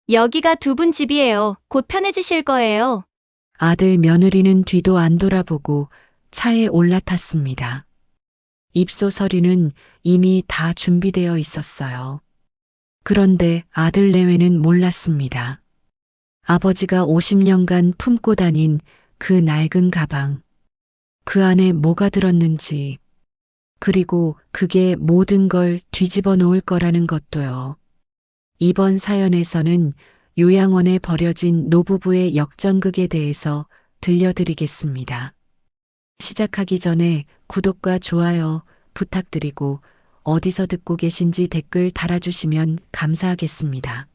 여기가 두 분 집이에요. 곧 편해지실 거예요. 아들 며느리는 뒤도 안 돌아보고 차에 올라탔습니다. 입소 서류는 이미 다 준비되어 있었어요. 그런데 아들 내외는 몰랐습니다. 아버지가 50년간 품고 다닌 그 낡은 가방. 그 안에 뭐가 들었는지, 그리고 그게 모든 걸 뒤집어 놓을 거라는 것도요. 이번 사연에서는 요양원에 버려진 노부부의 역전극에 대해서 들려드리겠습니다. 시작하기 전에 구독과 좋아요 부탁드리고 어디서 듣고 계신지 댓글 달아주시면 감사하겠습니다.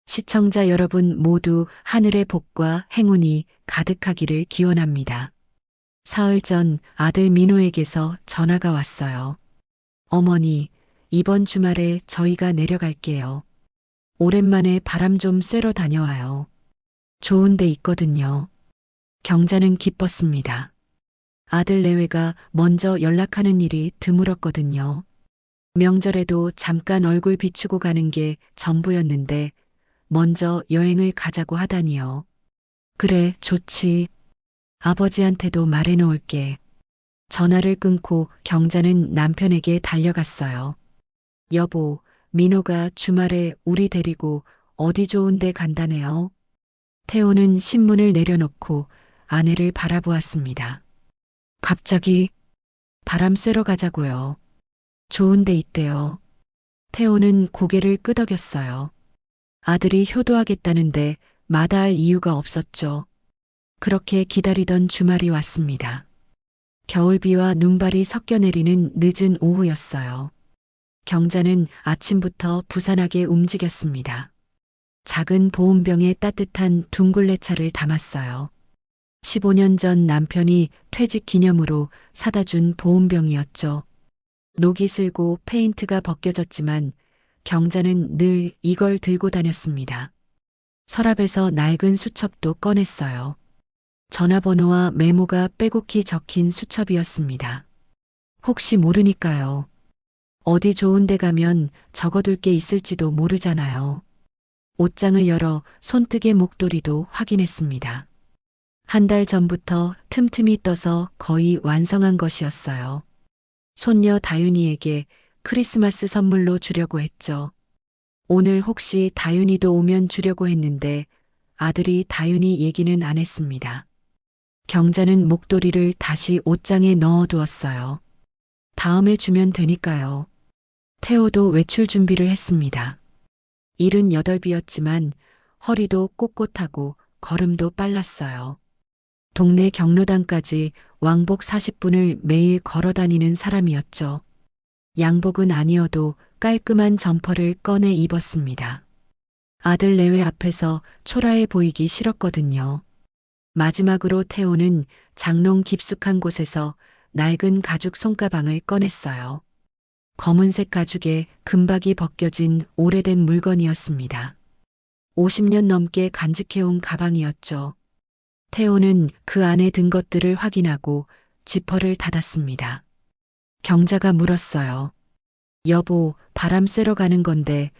시청자 여러분 모두 하늘의 복과 행운이 가득하기를 기원합니다. 사흘 전 아들 민호에게서 전화가 왔어요. 어머니, 이번 주말에 저희가 내려갈게요. 오랜만에 바람 좀 쐬러 다녀와요. 좋은 데 있거든요. 경자는 기뻤습니다. 아들 내외가 먼저 연락하는 일이 드물었거든요. 명절에도 잠깐 얼굴 비추고 가는 게 전부였는데 먼저 여행을 가자고 하다니요. 그래, 좋지. 아버지한테도 말해놓을게. 전화를 끊고 경자는 남편에게 달려갔어요. 여보, 민호가 주말에 우리 데리고 어디 좋은 데 간다네요. 태호는 신문을 내려놓고 아내를 바라보았습니다. 갑자기 바람 쐬러 가자고요. 좋은 데 있대요. 태호는 고개를 끄덕였어요. 아들이 효도하겠다는데 마다할 이유가 없었죠. 그렇게 기다리던 주말이 왔습니다. 겨울비와 눈발이 섞여 내리는 늦은 오후였어요. 경자는 아침부터 부산하게 움직였습니다. 작은 보온병에 따뜻한 둥글레차를 담았어요. 15년 전 남편이 퇴직 기념으로 사다 준 보온병이었죠. 녹이 슬고 페인트가 벗겨졌지만 경자는 늘 이걸 들고 다녔습니다. 서랍에서 낡은 수첩도 꺼냈어요. 전화번호와 메모가 빼곡히 적힌 수첩이었습니다. 혹시 모르니까요. 어디 좋은 데 가면 적어둘 게 있을지도 모르잖아요. 옷장을 열어 손뜨개 목도리도 확인했습니다. 한 달 전부터 틈틈이 떠서 거의 완성한 것이었어요. 손녀 다윤이에게 크리스마스 선물로 주려고 했죠. 오늘 혹시 다윤이도 오면 주려고 했는데 아들이 다윤이 얘기는 안 했습니다. 경자는 목도리를 다시 옷장에 넣어두었어요. 다음에 주면 되니까요. 태호도 외출 준비를 했습니다. 78이었지만 허리도 꼿꼿하고 걸음도 빨랐어요. 동네 경로당까지 왕복 40분을 매일 걸어 다니는 사람이었죠. 양복은 아니어도 깔끔한 점퍼를 꺼내 입었습니다. 아들 내외 앞에서 초라해 보이기 싫었거든요. 마지막으로 태호는 장롱 깊숙한 곳에서 낡은 가죽 손가방을 꺼냈어요. 검은색 가죽에 금박이 벗겨진 오래된 물건이었습니다. 50년 넘게 간직해온 가방이었죠. 태호는 그 안에 든 것들을 확인하고 지퍼를 닫았습니다. 경자가 물었어요. 여보, 바람 쐬러 가는 건데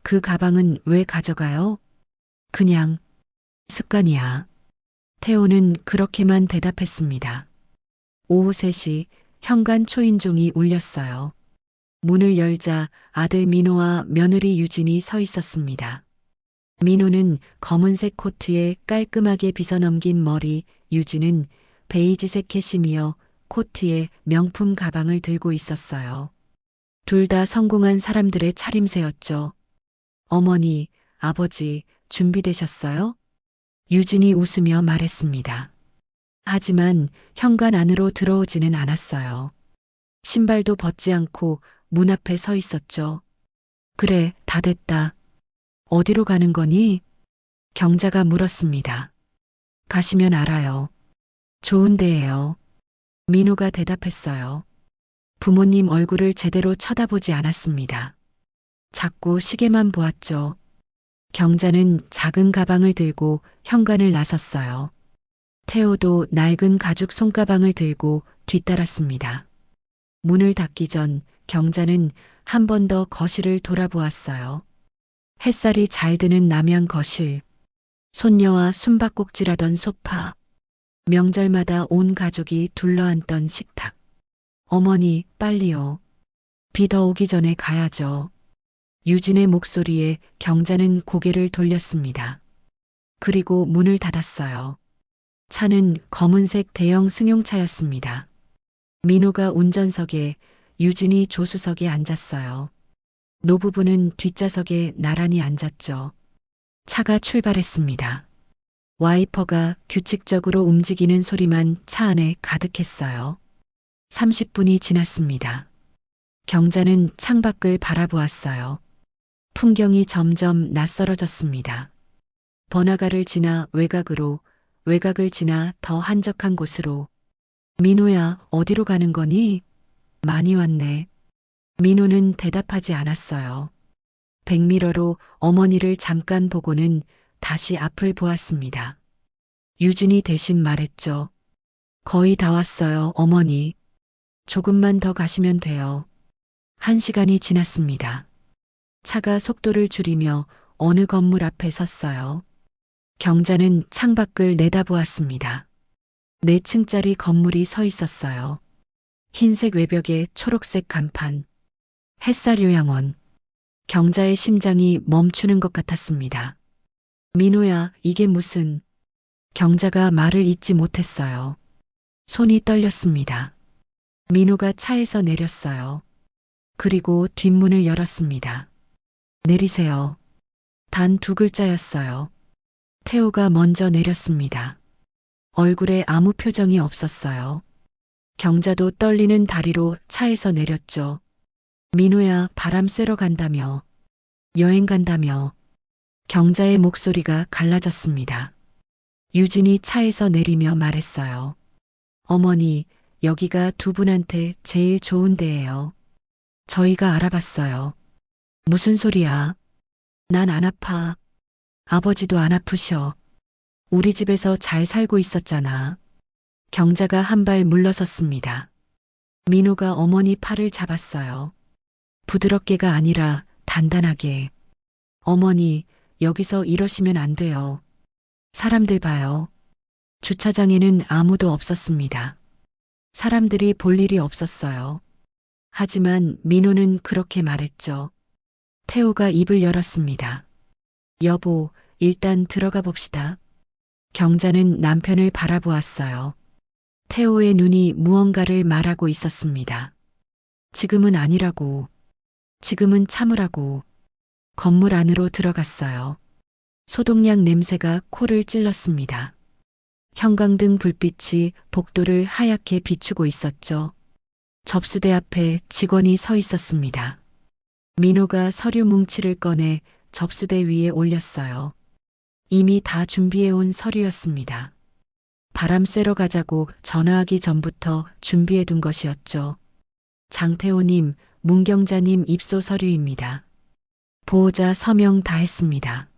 그 가방은 왜 가져가요? 그냥 습관이야. 태호는 그렇게만 대답했습니다. 오후 3시 현관 초인종이 울렸어요. 문을 열자 아들 민호와 며느리 유진이 서 있었습니다. 민호는 검은색 코트에 깔끔하게 빗어넘긴 머리, 유진은 베이지색 캐시미어 코트에 명품 가방을 들고 있었어요. 둘 다 성공한 사람들의 차림새였죠. 어머니, 아버지, 준비되셨어요? 유진이 웃으며 말했습니다. 하지만 현관 안으로 들어오지는 않았어요. 신발도 벗지 않고 문 앞에 서 있었죠. 그래, 다 됐다. 어디로 가는 거니? 경자가 물었습니다. 가시면 알아요. 좋은 데예요. 민호가 대답했어요. 부모님 얼굴을 제대로 쳐다보지 않았습니다. 자꾸 시계만 보았죠. 경자는 작은 가방을 들고 현관을 나섰어요. 태호도 낡은 가죽 손가방을 들고 뒤따랐습니다. 문을 닫기 전 경자는 한 번 더 거실을 돌아보았어요. 햇살이 잘 드는 남양 거실, 손녀와 숨바꼭질하던 소파, 명절마다 온 가족이 둘러앉던 식탁. 어머니, 빨리요. 비 더 오기 전에 가야죠. 유진의 목소리에 경자는 고개를 돌렸습니다. 그리고 문을 닫았어요. 차는 검은색 대형 승용차였습니다. 민호가 운전석에, 유진이 조수석에 앉았어요. 노부부는 뒷좌석에 나란히 앉았죠. 차가 출발했습니다. 와이퍼가 규칙적으로 움직이는 소리만 차 안에 가득했어요. 30분이 지났습니다. 경자는 창밖을 바라보았어요. 풍경이 점점 낯설어졌습니다. 번화가를 지나 외곽으로, 외곽을 지나 더 한적한 곳으로. 민호야, 어디로 가는 거니? 많이 왔네. 민호는 대답하지 않았어요. 백미러로 어머니를 잠깐 보고는 다시 앞을 보았습니다. 유진이 대신 말했죠. 거의 다 왔어요, 어머니. 조금만 더 가시면 돼요. 1시간이 지났습니다. 차가 속도를 줄이며 어느 건물 앞에 섰어요. 경자는 창밖을 내다보았습니다. 4층짜리 건물이 서 있었어요. 흰색 외벽에 초록색 간판. 햇살 요양원. 경자의 심장이 멈추는 것 같았습니다. 민호야, 이게 무슨... 경자가 말을 잇지 못했어요. 손이 떨렸습니다. 민호가 차에서 내렸어요. 그리고 뒷문을 열었습니다. 내리세요. 단 2글자였어요. 태호가 먼저 내렸습니다. 얼굴에 아무 표정이 없었어요. 경자도 떨리는 다리로 차에서 내렸죠. 민호야, 바람 쐬러 간다며. 여행 간다며. 경자의 목소리가 갈라졌습니다. 유진이 차에서 내리며 말했어요. 어머니, 여기가 두 분한테 제일 좋은 데예요. 저희가 알아봤어요. 무슨 소리야? 난 안 아파. 아버지도 안 아프셔. 우리 집에서 잘 살고 있었잖아. 경자가 한 발 물러섰습니다. 민호가 어머니 팔을 잡았어요. 부드럽게가 아니라 단단하게. 어머니, 여기서 이러시면 안 돼요. 사람들 봐요. 주차장에는 아무도 없었습니다. 사람들이 볼 일이 없었어요. 하지만 민호는 그렇게 말했죠. 태호가 입을 열었습니다. 여보, 일단 들어가 봅시다. 경자는 남편을 바라보았어요. 태호의 눈이 무언가를 말하고 있었습니다. 지금은 아니라고. 지금은 참으라고. 건물 안으로 들어갔어요. 소독약 냄새가 코를 찔렀습니다. 형광등 불빛이 복도를 하얗게 비추고 있었죠. 접수대 앞에 직원이 서 있었습니다. 민호가 서류 뭉치를 꺼내 접수대 위에 올렸어요. 이미 다 준비해온 서류였습니다. 바람 쐬러 가자고 전화하기 전부터 준비해둔 것이었죠. 장태호님, 문경자님 입소 서류입니다. 보호자 서명 다 했습니다.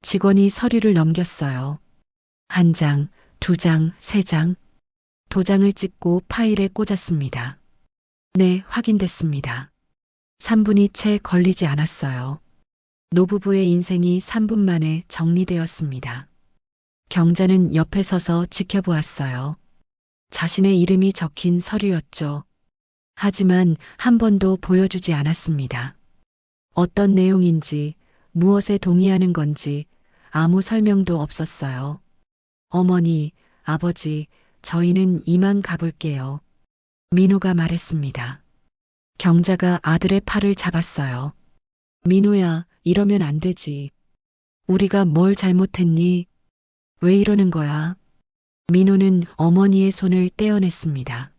직원이 서류를 넘겼어요. 1장, 2장, 3장. 도장을 찍고 파일에 꽂았습니다. 네, 확인됐습니다. 3분이 채 걸리지 않았어요. 노부부의 인생이 3분 만에 정리되었습니다. 경자는 옆에 서서 지켜보았어요. 자신의 이름이 적힌 서류였죠. 하지만 한 번도 보여주지 않았습니다. 어떤 내용인지, 무엇에 동의하는 건지 아무 설명도 없었어요. 어머니, 아버지, 저희는 이만 가볼게요. 민호가 말했습니다. 경자가 아들의 팔을 잡았어요. 민호야, 이러면 안 되지. 우리가 뭘 잘못했니? 왜 이러는 거야? 민호는 어머니의 손을 떼어냈습니다.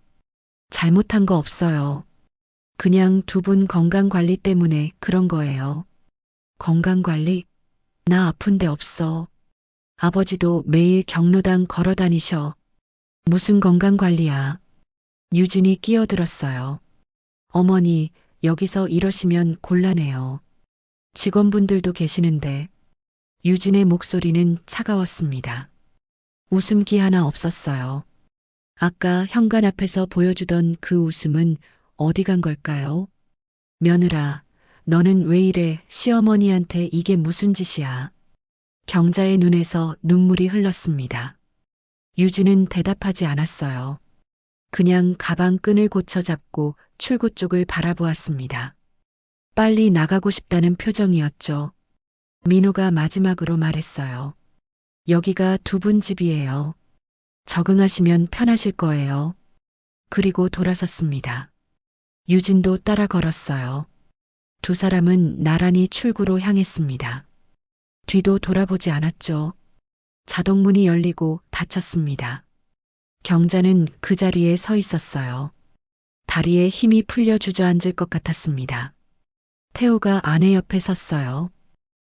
잘못한 거 없어요. 그냥 두 분 건강관리 때문에 그런 거예요. 건강관리? 나 아픈 데 없어. 아버지도 매일 경로당 걸어 다니셔. 무슨 건강관리야? 유진이 끼어들었어요. 어머니, 여기서 이러시면 곤란해요. 직원분들도 계시는데. 유진의 목소리는 차가웠습니다. 웃음기 하나 없었어요. 아까 현관 앞에서 보여주던 그 웃음은 어디 간 걸까요? 며느라, 너는 왜 이래? 시어머니한테 이게 무슨 짓이야? 경자의 눈에서 눈물이 흘렀습니다. 유진은 대답하지 않았어요. 그냥 가방 끈을 고쳐 잡고 출구 쪽을 바라보았습니다. 빨리 나가고 싶다는 표정이었죠. 민호가 마지막으로 말했어요. 여기가 두 분 집이에요. 적응하시면 편하실 거예요. 그리고 돌아섰습니다. 유진도 따라 걸었어요. 두 사람은 나란히 출구로 향했습니다. 뒤도 돌아보지 않았죠. 자동문이 열리고 닫혔습니다. 경자는 그 자리에 서 있었어요. 다리에 힘이 풀려 주저앉을 것 같았습니다. 태호가 아내 옆에 섰어요.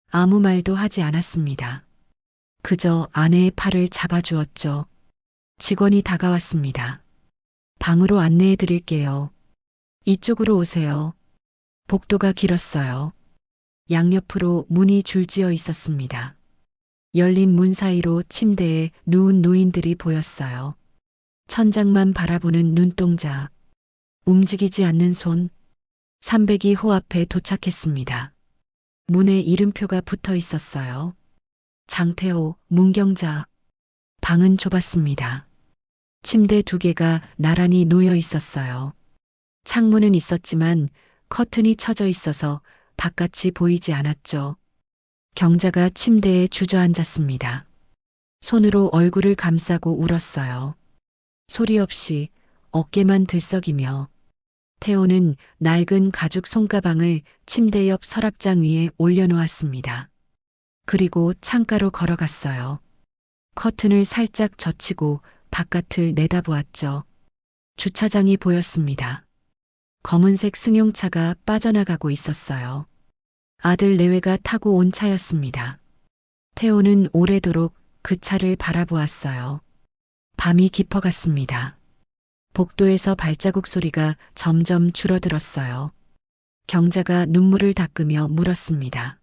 아무 말도 하지 않았습니다. 그저 아내의 팔을 잡아주었죠. 직원이 다가왔습니다. 방으로 안내해 드릴게요. 이쪽으로 오세요. 복도가 길었어요. 양옆으로 문이 줄지어 있었습니다. 열린 문 사이로 침대에 누운 노인들이 보였어요. 천장만 바라보는 눈동자, 움직이지 않는 손. 302호 앞에 도착했습니다. 문에 이름표가 붙어 있었어요. 장태호, 문경자. 방은 좁았습니다. 침대 2개가 나란히 놓여 있었어요. 창문은 있었지만 커튼이 쳐져 있어서 바깥이 보이지 않았죠. 경자가 침대에 주저앉았습니다. 손으로 얼굴을 감싸고 울었어요. 소리 없이 어깨만 들썩이며. 태호는 낡은 가죽 손가방을 침대 옆 서랍장 위에 올려놓았습니다. 그리고 창가로 걸어갔어요. 커튼을 살짝 젖히고 바깥을 내다보았죠. 주차장이 보였습니다. 검은색 승용차가 빠져나가고 있었어요. 아들 내외가 타고 온 차였습니다. 태호는 오래도록 그 차를 바라보았어요. 밤이 깊어갔습니다. 복도에서 발자국 소리가 점점 줄어들었어요. 경자가 눈물을 닦으며 물었습니다.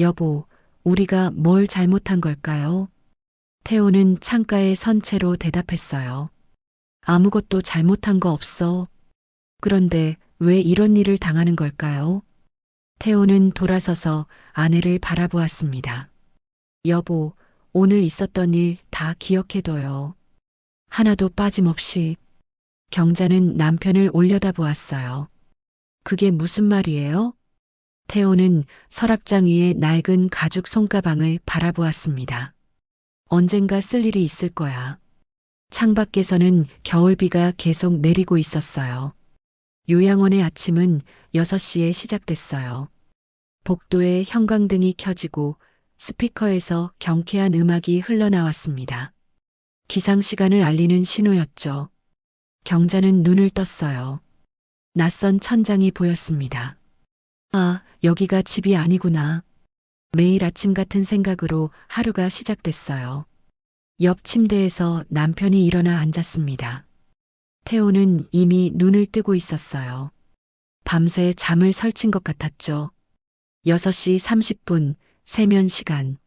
여보, 우리가 뭘 잘못한 걸까요? 태호는 창가에 선 채로 대답했어요. 아무것도 잘못한 거 없어. 그런데 왜 이런 일을 당하는 걸까요? 태호는 돌아서서 아내를 바라보았습니다. 여보, 오늘 있었던 일 다 기억해둬요. 하나도 빠짐없이. 경자는 남편을 올려다보았어요. 그게 무슨 말이에요? 태호는 서랍장 위에 낡은 가죽 손가방을 바라보았습니다. 언젠가 쓸 일이 있을 거야. 창밖에서는 겨울비가 계속 내리고 있었어요. 요양원의 아침은 6시에 시작됐어요. 복도에 형광등이 켜지고 스피커에서 경쾌한 음악이 흘러나왔습니다. 기상시간을 알리는 신호였죠. 경자는 눈을 떴어요. 낯선 천장이 보였습니다. 아, 여기가 집이 아니구나. 매일 아침 같은 생각으로 하루가 시작됐어요. 옆 침대에서 남편이 일어나 앉았습니다. 태호는 이미 눈을 뜨고 있었어요. 밤새 잠을 설친 것 같았죠. 6시 30분 세면 시간,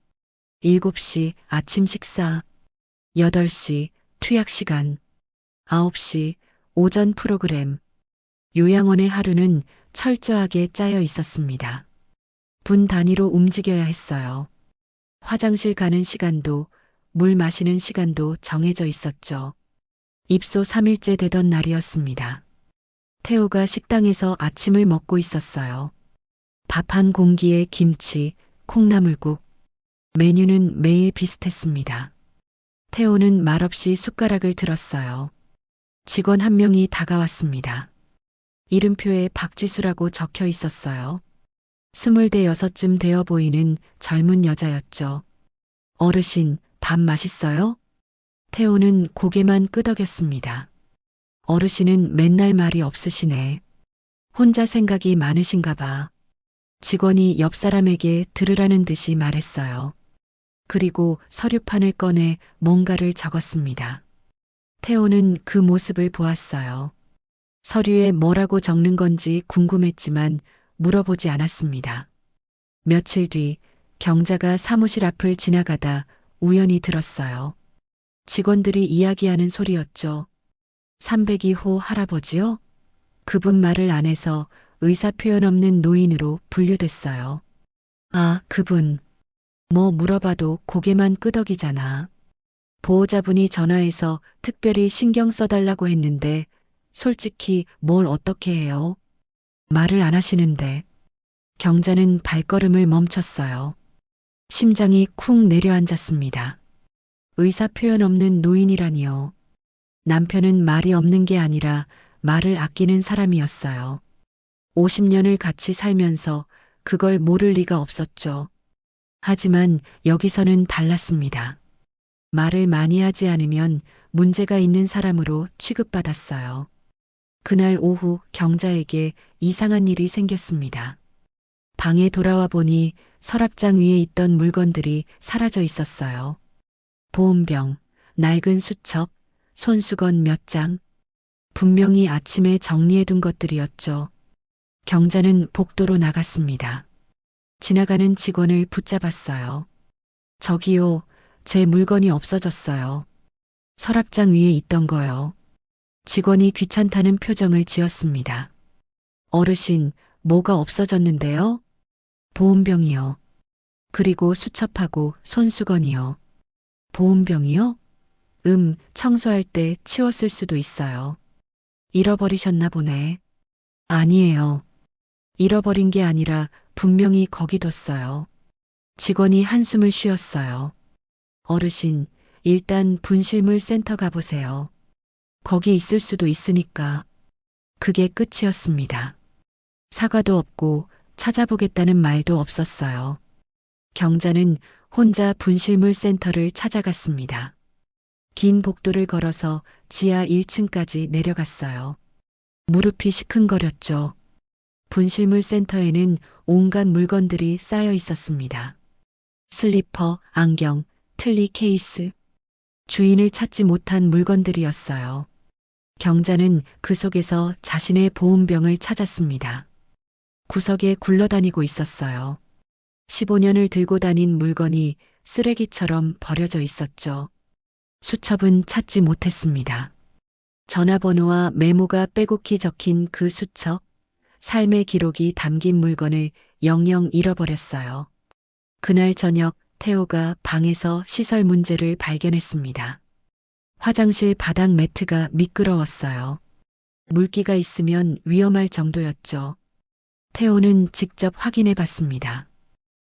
7시 아침 식사, 8시 투약 시간, 9시 오전 프로그램. 요양원의 하루는 철저하게 짜여 있었습니다. 분 단위로 움직여야 했어요. 화장실 가는 시간도 물 마시는 시간도 정해져 있었죠. 입소 3일째 되던 날이었습니다. 태호가 식당에서 아침을 먹고 있었어요. 밥 한 공기에 김치, 콩나물국. 메뉴는 매일 비슷했습니다. 태호는 말없이 숟가락을 들었어요. 직원 한 명이 다가왔습니다. 이름표에 박지수라고 적혀 있었어요. 26쯤 되어 보이는 젊은 여자였죠. 어르신, 밥 맛있어요? 태호는 고개만 끄덕였습니다. 어르신은 맨날 말이 없으시네. 혼자 생각이 많으신가 봐. 직원이 옆 사람에게 들으라는 듯이 말했어요. 그리고 서류판을 꺼내 뭔가를 적었습니다. 태호는 그 모습을 보았어요. 서류에 뭐라고 적는 건지 궁금했지만 물어보지 않았습니다. 며칠 뒤 경자가 사무실 앞을 지나가다 우연히 들었어요. 직원들이 이야기하는 소리였죠. 302호 할아버지요? 그분 말을 안 해서 의사 표현 없는 노인으로 분류됐어요. 아, 그분. 뭐 물어봐도 고개만 끄덕이잖아. 보호자분이 전화해서 특별히 신경 써달라고 했는데 솔직히 뭘 어떻게 해요? 말을 안 하시는데. 경자는 발걸음을 멈췄어요. 심장이 쿵 내려앉았습니다. 의사 표현 없는 노인이라니요. 남편은 말이 없는 게 아니라 말을 아끼는 사람이었어요. 50년을 같이 살면서 그걸 모를 리가 없었죠. 하지만 여기서는 달랐습니다. 말을 많이 하지 않으면 문제가 있는 사람으로 취급받았어요. 그날 오후 경자에게 이상한 일이 생겼습니다. 방에 돌아와 보니 서랍장 위에 있던 물건들이 사라져 있었어요. 보온병, 낡은 수첩, 손수건 몇 장. 분명히 아침에 정리해둔 것들이었죠. 경자는 복도로 나갔습니다. 지나가는 직원을 붙잡았어요. 저기요, 제 물건이 없어졌어요. 서랍장 위에 있던 거요. 직원이 귀찮다는 표정을 지었습니다. 어르신, 뭐가 없어졌는데요? 보온병이요. 그리고 수첩하고 손수건이요. 보온병이요? 청소할 때 치웠을 수도 있어요. 잃어버리셨나 보네. 아니에요. 잃어버린 게 아니라 분명히 거기 뒀어요. 직원이 한숨을 쉬었어요. 어르신, 일단 분실물 센터 가보세요. 거기 있을 수도 있으니까. 그게 끝이었습니다. 사과도 없고 찾아보겠다는 말도 없었어요. 경자는 혼자 분실물 센터를 찾아갔습니다. 긴 복도를 걸어서 지하 1층까지 내려갔어요. 무릎이 시큰거렸죠. 분실물 센터에는 온갖 물건들이 쌓여 있었습니다. 슬리퍼, 안경, 틀니 케이스. 주인을 찾지 못한 물건들이었어요. 경자는 그 속에서 자신의 보온병을 찾았습니다. 구석에 굴러다니고 있었어요. 15년을 들고 다닌 물건이 쓰레기처럼 버려져 있었죠. 수첩은 찾지 못했습니다. 전화번호와 메모가 빼곡히 적힌 그 수첩, 삶의 기록이 담긴 물건을 영영 잃어버렸어요. 그날 저녁 태호가 방에서 시설 문제를 발견했습니다. 화장실 바닥 매트가 미끄러웠어요. 물기가 있으면 위험할 정도였죠. 태호는 직접 확인해 봤습니다.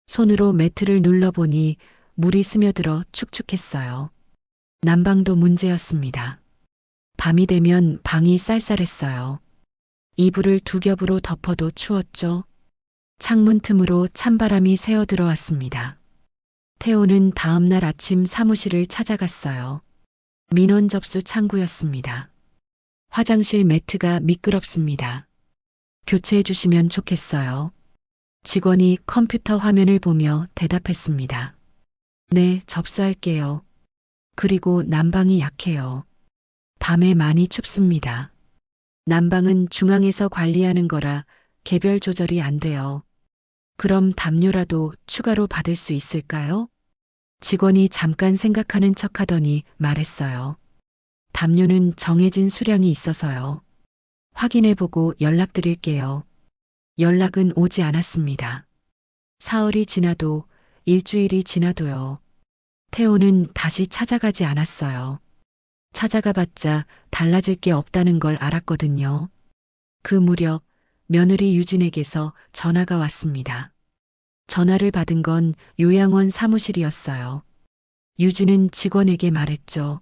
손으로 매트를 눌러보니 물이 스며들어 축축했어요. 난방도 문제였습니다. 밤이 되면 방이 쌀쌀했어요. 이불을 두 겹으로 덮어도 추웠죠. 창문 틈으로 찬바람이 새어 들어왔습니다. 태호는 다음 날 아침 사무실을 찾아갔어요. 민원 접수 창구였습니다. 화장실 매트가 미끄럽습니다. 교체해 주시면 좋겠어요. 직원이 컴퓨터 화면을 보며 대답했습니다. 네, 접수할게요. 그리고 난방이 약해요. 밤에 많이 춥습니다. 난방은 중앙에서 관리하는 거라 개별 조절이 안 돼요. 그럼 담요라도 추가로 받을 수 있을까요? 직원이 잠깐 생각하는 척 하더니 말했어요. 담요는 정해진 수량이 있어서요. 확인해보고 연락드릴게요. 연락은 오지 않았습니다. 사흘이 지나도 일주일이 지나도요. 태호는 다시 찾아가지 않았어요. 찾아가봤자 달라질 게 없다는 걸 알았거든요. 그 무렵 며느리 유진에게서 전화가 왔습니다. 전화를 받은 건 요양원 사무실이었어요. 유진은 직원에게 말했죠.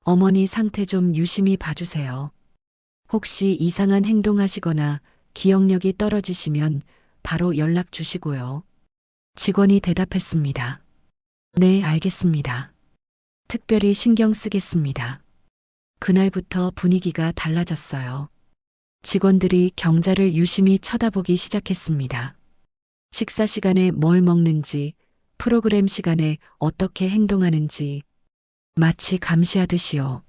어머니 상태 좀 유심히 봐주세요. 혹시 이상한 행동하시거나 기억력이 떨어지시면 바로 연락 주시고요. 직원이 대답했습니다. 네, 알겠습니다. 특별히 신경 쓰겠습니다. 그날부터 분위기가 달라졌어요. 직원들이 경자를 유심히 쳐다보기 시작했습니다. 식사 시간에 뭘 먹는지, 프로그램 시간에 어떻게 행동하는지, 마치 감시하듯이요.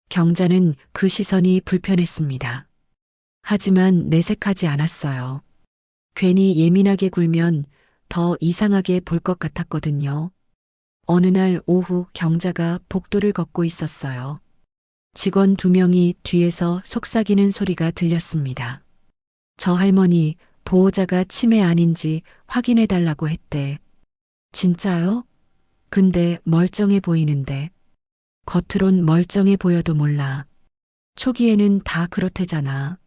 경자는 그 시선이 불편했습니다. 하지만 내색하지 않았어요. 괜히 예민하게 굴면 더 이상하게 볼 것 같았거든요. 어느 날 오후 경자가 복도를 걷고 있었어요. 직원 2명이 뒤에서 속삭이는 소리가 들렸습니다. 저 할머니 보호자가 치매 아닌지 확인해 달라고 했대. 진짜요? 근데 멀쩡해 보이는데. 겉으론 멀쩡해 보여도 몰라. 초기에는 다 그렇대잖아.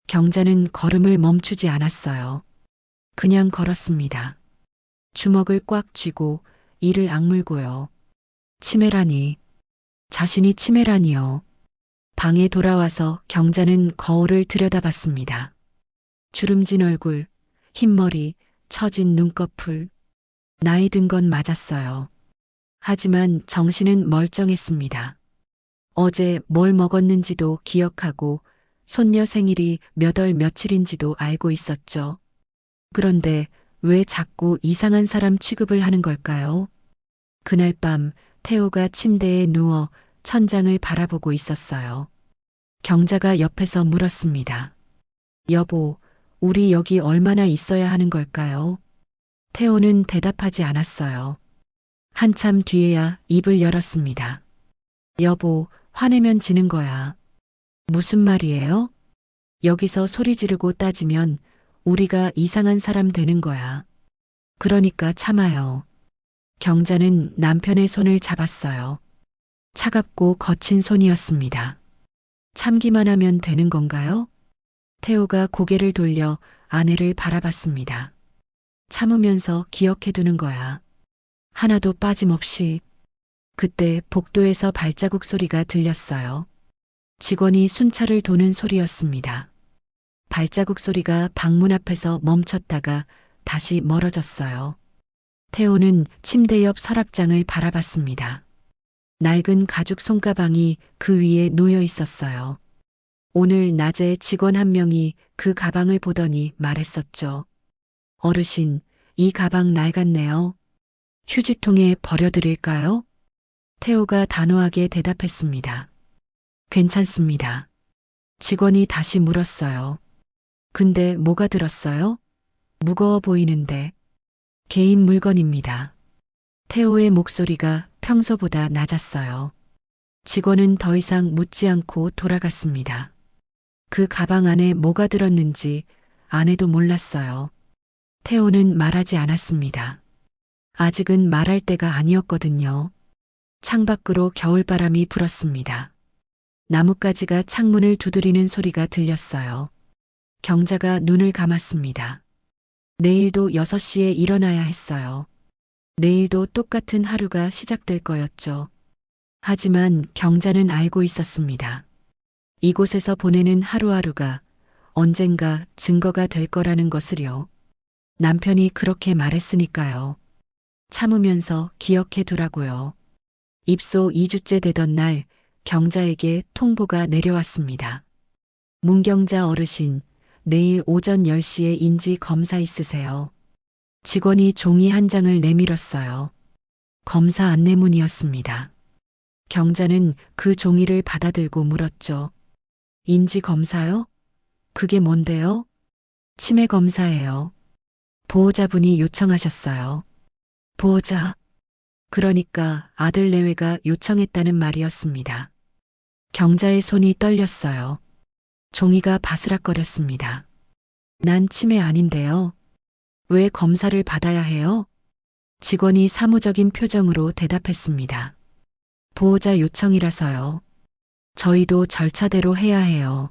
경자는 걸음을 멈추지 않았어요. 그냥 걸었습니다. 주먹을 꽉 쥐고 이를 악물고요. 치매라니. 자신이 치매라니요. 방에 돌아와서 경자는 거울을 들여다봤습니다. 주름진 얼굴, 흰머리, 처진 눈꺼풀. 나이 든 건 맞았어요. 하지만 정신은 멀쩡했습니다. 어제 뭘 먹었는지도 기억하고 손녀 생일이 몇 월 며칠인지도 알고 있었죠. 그런데 왜 자꾸 이상한 사람 취급을 하는 걸까요? 그날 밤 태호가 침대에 누워 천장을 바라보고 있었어요. 경자가 옆에서 물었습니다. 여보, 우리 여기 얼마나 있어야 하는 걸까요? 태호는 대답하지 않았어요. 한참 뒤에야 입을 열었습니다. 여보, 화내면 지는 거야. 무슨 말이에요? 여기서 소리 지르고 따지면 우리가 이상한 사람 되는 거야. 그러니까 참아요. 경자는 남편의 손을 잡았어요. 차갑고 거친 손이었습니다. 참기만 하면 되는 건가요? 태호가 고개를 돌려 아내를 바라봤습니다. 참으면서 기억해두는 거야. 하나도 빠짐없이. 그때 복도에서 발자국 소리가 들렸어요. 직원이 순찰을 도는 소리였습니다. 발자국 소리가 방문 앞에서 멈췄다가 다시 멀어졌어요. 태호는 침대 옆 서랍장을 바라봤습니다. 낡은 가죽 손가방이 그 위에 놓여 있었어요. 오늘 낮에 직원 한 명이 그 가방을 보더니 말했었죠. 어르신, 이 가방 낡았네요. 휴지통에 버려드릴까요? 태호가 단호하게 대답했습니다. 괜찮습니다. 직원이 다시 물었어요. 근데 뭐가 들었어요? 무거워 보이는데. 개인 물건입니다. 태호의 목소리가 평소보다 낮았어요. 직원은 더 이상 묻지 않고 돌아갔습니다. 그 가방 안에 뭐가 들었는지 아내도 몰랐어요. 태호는 말하지 않았습니다. 아직은 말할 때가 아니었거든요. 창밖으로 겨울바람이 불었습니다. 나뭇가지가 창문을 두드리는 소리가 들렸어요. 경자가 눈을 감았습니다. 내일도 6시에 일어나야 했어요. 내일도 똑같은 하루가 시작될 거였죠. 하지만 경자는 알고 있었습니다. 이곳에서 보내는 하루하루가 언젠가 증거가 될 거라는 것을요. 남편이 그렇게 말했으니까요. 참으면서 기억해 두라고요. 입소 2주째 되던 날 경자에게 통보가 내려왔습니다. 문경자 어르신, 내일 오전 10시에 인지 검사 있으세요. 직원이 종이 한 장을 내밀었어요. 검사 안내문이었습니다. 경자는 그 종이를 받아들고 물었죠. 인지 검사요? 그게 뭔데요? 치매 검사예요. 보호자분이 요청하셨어요. 보호자. 그러니까 아들 내외가 요청했다는 말이었습니다. 경자의 손이 떨렸어요. 종이가 바스락거렸습니다. 난 치매 아닌데요. 왜 검사를 받아야 해요? 직원이 사무적인 표정으로 대답했습니다. 보호자 요청이라서요. 저희도 절차대로 해야 해요.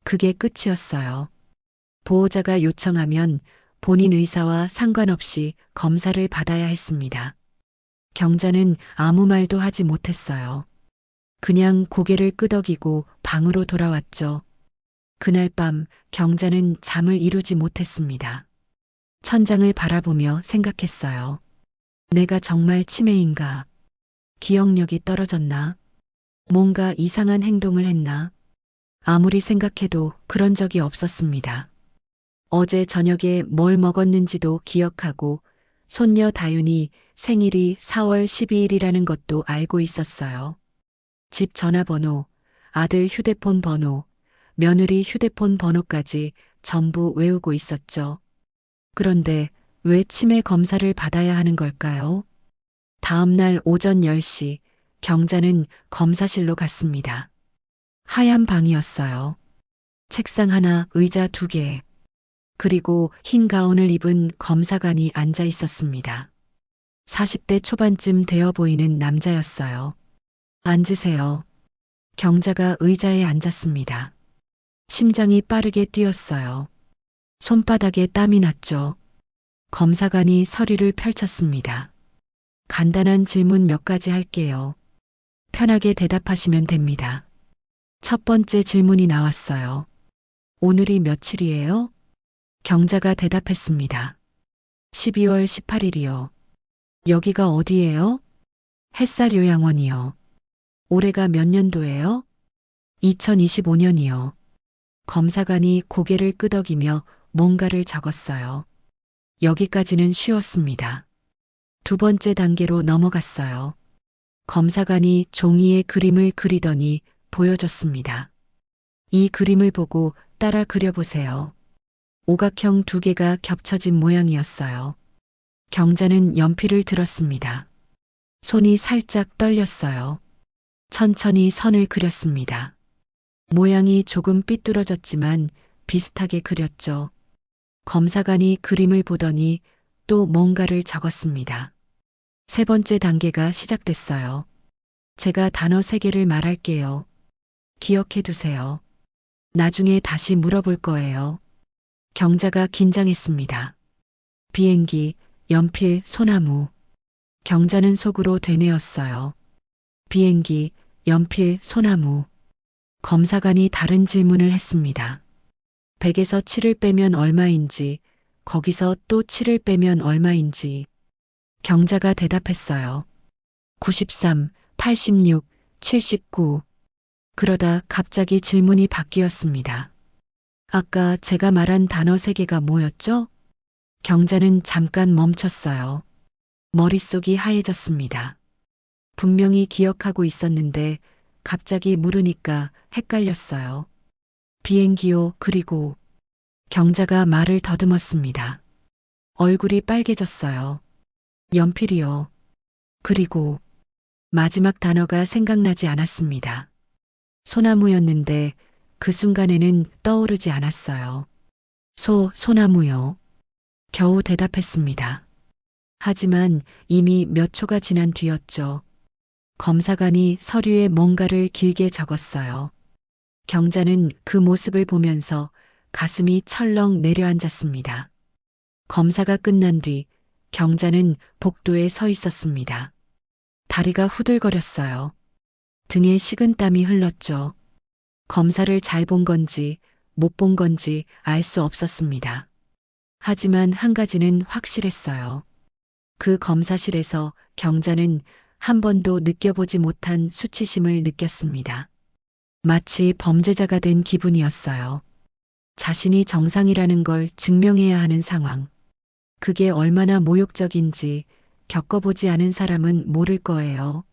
그게 끝이었어요. 보호자가 요청하면 본인 의사와 상관없이 검사를 받아야 했습니다. 경자는 아무 말도 하지 못했어요. 그냥 고개를 끄덕이고 방으로 돌아왔죠. 그날 밤 경자는 잠을 이루지 못했습니다. 천장을 바라보며 생각했어요. 내가 정말 치매인가? 기억력이 떨어졌나? 뭔가 이상한 행동을 했나? 아무리 생각해도 그런 적이 없었습니다. 어제 저녁에 뭘 먹었는지도 기억하고 손녀 다윤이 생일이 4월 12일이라는 것도 알고 있었어요. 집 전화번호, 아들 휴대폰 번호, 며느리 휴대폰 번호까지 전부 외우고 있었죠. 그런데 왜 치매 검사를 받아야 하는 걸까요? 다음 날 오전 10시 경자는 검사실로 갔습니다. 하얀 방이었어요. 책상 하나, 의자 2개. 그리고 흰 가운을 입은 검사관이 앉아 있었습니다. 40대 초반쯤 되어 보이는 남자였어요. 앉으세요. 경자가 의자에 앉았습니다. 심장이 빠르게 뛰었어요. 손바닥에 땀이 났죠. 검사관이 서류를 펼쳤습니다. 간단한 질문 몇 가지 할게요. 편하게 대답하시면 됩니다. 첫 번째 질문이 나왔어요. 오늘이 며칠이에요? 경자가 대답했습니다. 12월 18일이요. 여기가 어디예요? 햇살 요양원이요. 올해가 몇 년도예요? 2025년이요. 검사관이 고개를 끄덕이며 뭔가를 적었어요. 여기까지는 쉬웠습니다. 두 번째 단계로 넘어갔어요. 검사관이 종이에 그림을 그리더니 보여줬습니다. 이 그림을 보고 따라 그려보세요. 오각형 2개가 겹쳐진 모양이었어요. 경자는 연필을 들었습니다. 손이 살짝 떨렸어요. 천천히 선을 그렸습니다. 모양이 조금 삐뚤어졌지만 비슷하게 그렸죠. 검사관이 그림을 보더니 또 뭔가를 적었습니다. 세 번째 단계가 시작됐어요. 제가 단어 3개를 말할게요. 기억해 두세요. 나중에 다시 물어볼 거예요. 경자가 긴장했습니다. 비행기, 연필, 소나무. 경자는 속으로 되뇌었어요. 비행기, 연필, 소나무. 검사관이 다른 질문을 했습니다. 100에서 7을 빼면 얼마인지, 거기서 또 7을 빼면 얼마인지. 경자가 대답했어요. 93, 86, 79. 그러다 갑자기 질문이 바뀌었습니다. 아까 제가 말한 단어 3개가 뭐였죠? 경자는 잠깐 멈췄어요. 머릿속이 하얘졌습니다. 분명히 기억하고 있었는데 갑자기 물으니까 헷갈렸어요. 비행기요, 그리고 경자가 말을 더듬었습니다. 얼굴이 빨개졌어요. 연필이요. 그리고 마지막 단어가 생각나지 않았습니다. 소나무였는데 그 순간에는 떠오르지 않았어요. 소나무요. 겨우 대답했습니다. 하지만 이미 몇 초가 지난 뒤였죠. 검사관이 서류에 뭔가를 길게 적었어요. 경자는 그 모습을 보면서 가슴이 철렁 내려앉았습니다. 검사가 끝난 뒤 경자는 복도에 서 있었습니다. 다리가 후들거렸어요. 등에 식은땀이 흘렀죠. 검사를 잘 본 건지 못 본 건지 알 수 없었습니다. 하지만 한 가지는 확실했어요. 그 검사실에서 경자는 한 번도 느껴보지 못한 수치심을 느꼈습니다. 마치 범죄자가 된 기분이었어요. 자신이 정상이라는 걸 증명해야 하는 상황. 그게 얼마나 모욕적인지 겪어보지 않은 사람은 모를 거예요.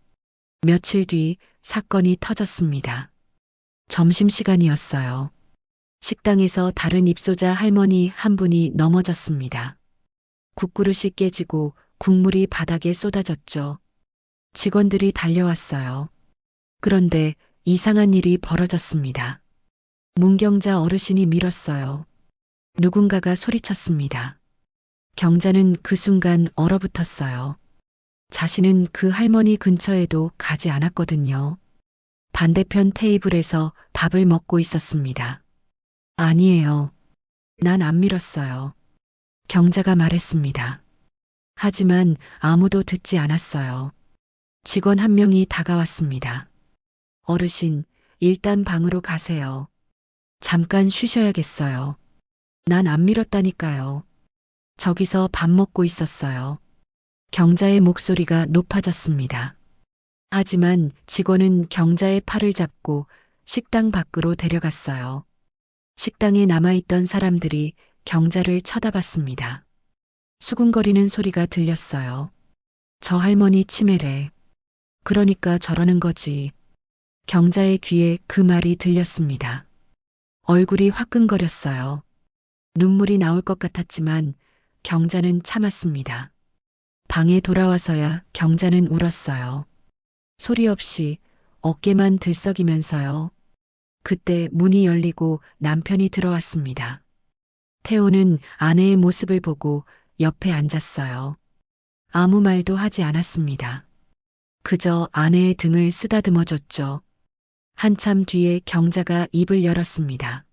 며칠 뒤 사건이 터졌습니다. 점심시간이었어요. 식당에서 다른 입소자 할머니 한 분이 넘어졌습니다. 국그릇이 깨지고 국물이 바닥에 쏟아졌죠. 직원들이 달려왔어요. 그런데 이상한 일이 벌어졌습니다. 문경자 어르신이 밀었어요. 누군가가 소리쳤습니다. 경자는 그 순간 얼어붙었어요. 자신은 그 할머니 근처에도 가지 않았거든요. 반대편 테이블에서 밥을 먹고 있었습니다. 아니에요. 난 안 밀었어요. 경자가 말했습니다. 하지만 아무도 듣지 않았어요. 직원 한 명이 다가왔습니다. 어르신, 일단 방으로 가세요. 잠깐 쉬셔야겠어요. 난 안 밀었다니까요. 저기서 밥 먹고 있었어요. 경자의 목소리가 높아졌습니다. 하지만 직원은 경자의 팔을 잡고 식당 밖으로 데려갔어요. 식당에 남아있던 사람들이 경자를 쳐다봤습니다. 수군거리는 소리가 들렸어요. 저 할머니 치매래. 그러니까 저러는 거지. 경자의 귀에 그 말이 들렸습니다. 얼굴이 화끈거렸어요. 눈물이 나올 것 같았지만 경자는 참았습니다. 방에 돌아와서야 경자는 울었어요. 소리 없이 어깨만 들썩이면서요. 그때 문이 열리고 남편이 들어왔습니다. 태호는 아내의 모습을 보고 옆에 앉았어요. 아무 말도 하지 않았습니다. 그저 아내의 등을 쓰다듬어 줬죠. 한참 뒤에 경자가 입을 열었습니다.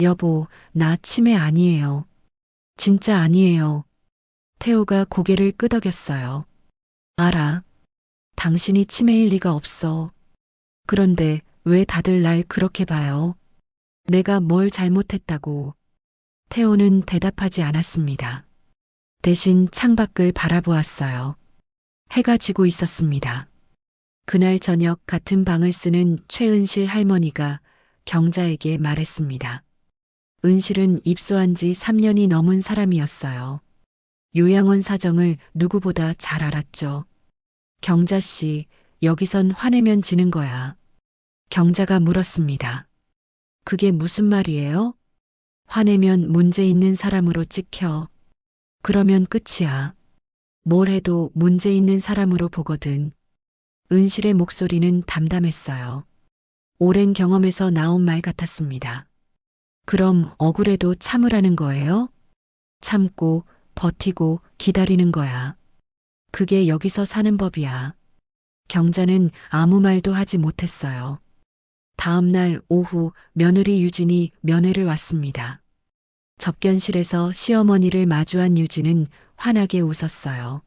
여보, 나 치매 아니에요. 진짜 아니에요. 태호가 고개를 끄덕였어요. 알아. 당신이 치매일 리가 없어. 그런데 왜 다들 날 그렇게 봐요? 내가 뭘 잘못했다고. 태호는 대답하지 않았습니다. 대신 창밖을 바라보았어요. 해가 지고 있었습니다. 그날 저녁 같은 방을 쓰는 최은실 할머니가 경자에게 말했습니다. 은실은 입소한 지 3년이 넘은 사람이었어요. 요양원 사정을 누구보다 잘 알았죠. 경자 씨, 여기선 화내면 지는 거야. 경자가 물었습니다. 그게 무슨 말이에요? 화내면 문제 있는 사람으로 찍혀. 그러면 끝이야. 뭘 해도 문제 있는 사람으로 보거든. 은실의 목소리는 담담했어요. 오랜 경험에서 나온 말 같았습니다. 그럼 억울해도 참으라는 거예요? 참고, 버티고, 기다리는 거야. 그게 여기서 사는 법이야. 경자는 아무 말도 하지 못했어요. 다음 날 오후 며느리 유진이 면회를 왔습니다. 접견실에서 시어머니를 마주한 유진은 환하게 웃었어요.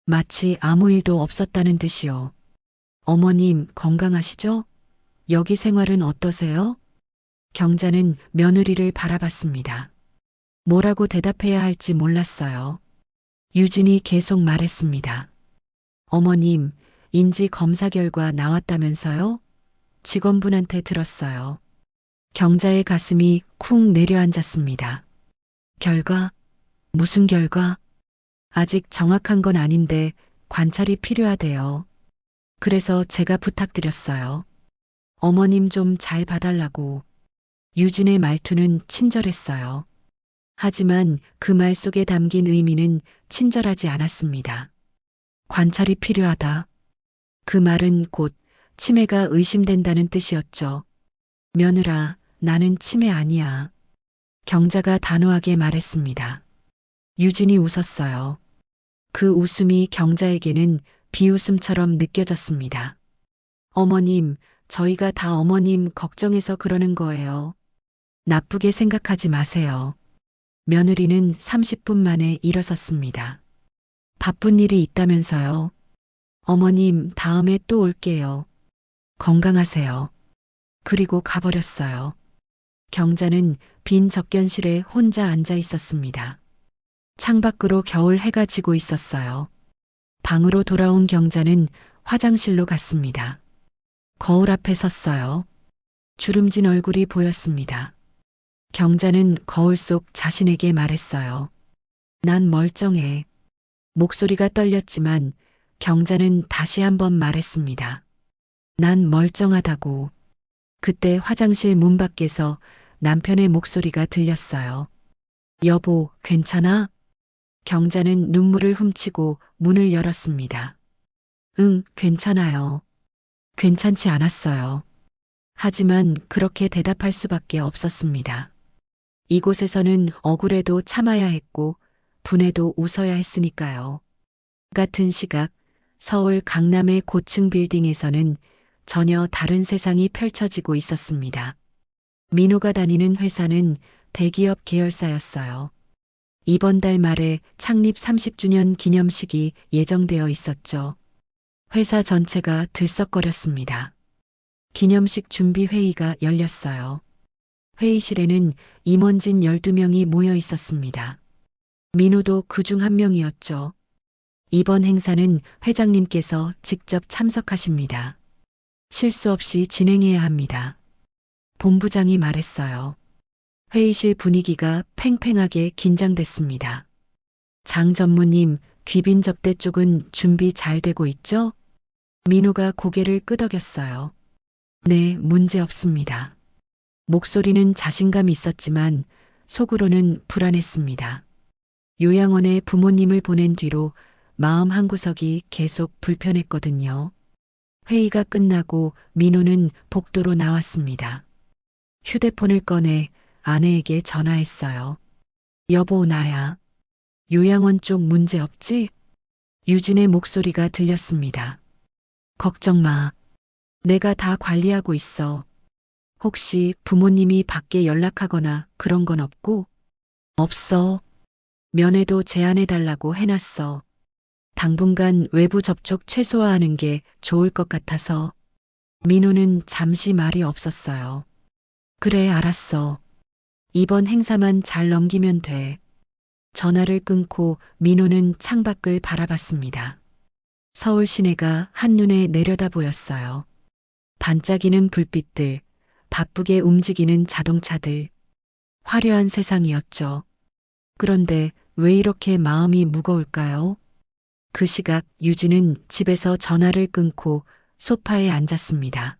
마치 아무 일도 없었다는 듯이요. 어머님 건강하시죠? 여기 생활은 어떠세요? 경자는 며느리를 바라봤습니다. 뭐라고 대답해야 할지 몰랐어요. 유진이 계속 말했습니다. 어머님, 인지 검사 결과 나왔다면서요? 직원분한테 들었어요. 경자의 가슴이 쿵 내려앉았습니다. 결과? 무슨 결과? 아직 정확한 건 아닌데 관찰이 필요하대요. 그래서 제가 부탁드렸어요. 어머님 좀 잘 봐달라고. 유진의 말투는 친절했어요. 하지만 그 말 속에 담긴 의미는 친절하지 않았습니다. 관찰이 필요하다. 그 말은 곧 치매가 의심된다는 뜻이었죠. 며느라, 나는 치매 아니야. 경자가 단호하게 말했습니다. 유진이 웃었어요. 그 웃음이 경자에게는 비웃음처럼 느껴졌습니다. 어머님, 저희가 다 어머님 걱정해서 그러는 거예요. 나쁘게 생각하지 마세요. 며느리는 30분 만에 일어섰습니다. 바쁜 일이 있다면서요. 어머님, 다음에 또 올게요. 건강하세요. 그리고 가버렸어요. 경자는 빈 접견실에 혼자 앉아 있었습니다. 창밖으로 겨울 해가 지고 있었어요. 방으로 돌아온 경자는 화장실로 갔습니다. 거울 앞에 섰어요. 주름진 얼굴이 보였습니다. 경자는 거울 속 자신에게 말했어요. 난 멀쩡해. 목소리가 떨렸지만 경자는 다시 한번 말했습니다. 난 멀쩡하다고. 그때 화장실 문 밖에서 남편의 목소리가 들렸어요. 여보, 괜찮아? 경자는 눈물을 훔치고 문을 열었습니다. 응, 괜찮아요. 괜찮지 않았어요. 하지만 그렇게 대답할 수밖에 없었습니다. 이곳에서는 억울해도 참아야 했고 분해도 웃어야 했으니까요. 같은 시각 서울 강남의 고층 빌딩에서는 전혀 다른 세상이 펼쳐지고 있었습니다. 민호가 다니는 회사는 대기업 계열사였어요. 이번 달 말에 창립 30주년 기념식이 예정되어 있었죠. 회사 전체가 들썩거렸습니다. 기념식 준비 회의가 열렸어요. 회의실에는 임원진 12명이 모여 있었습니다. 민호도 그중 한 명이었죠. 이번 행사는 회장님께서 직접 참석하십니다. 실수 없이 진행해야 합니다. 본부장이 말했어요. 회의실 분위기가 팽팽하게 긴장됐습니다. 장 전무님, 귀빈 접대 쪽은 준비 잘 되고 있죠? 민호가 고개를 끄덕였어요. 네, 문제 없습니다. 목소리는 자신감이 있었지만 속으로는 불안했습니다. 요양원에 부모님을 보낸 뒤로 마음 한구석이 계속 불편했거든요. 회의가 끝나고 민호는 복도로 나왔습니다. 휴대폰을 꺼내 아내에게 전화했어요. 여보, 나야. 요양원 쪽 문제 없지? 유진의 목소리가 들렸습니다. 걱정 마. 내가 다 관리하고 있어. 혹시 부모님이 밖에 연락하거나 그런 건 없고? 없어. 면회도 제안해달라고 해놨어. 당분간 외부 접촉 최소화하는 게 좋을 것 같아서. 민호는 잠시 말이 없었어요. 그래, 알았어. 이번 행사만 잘 넘기면 돼. 전화를 끊고 민호는 창밖을 바라봤습니다. 서울 시내가 한눈에 내려다 보였어요. 반짝이는 불빛들, 바쁘게 움직이는 자동차들, 화려한 세상이었죠. 그런데 왜 이렇게 마음이 무거울까요? 그 시각 유진은 집에서 전화를 끊고 소파에 앉았습니다.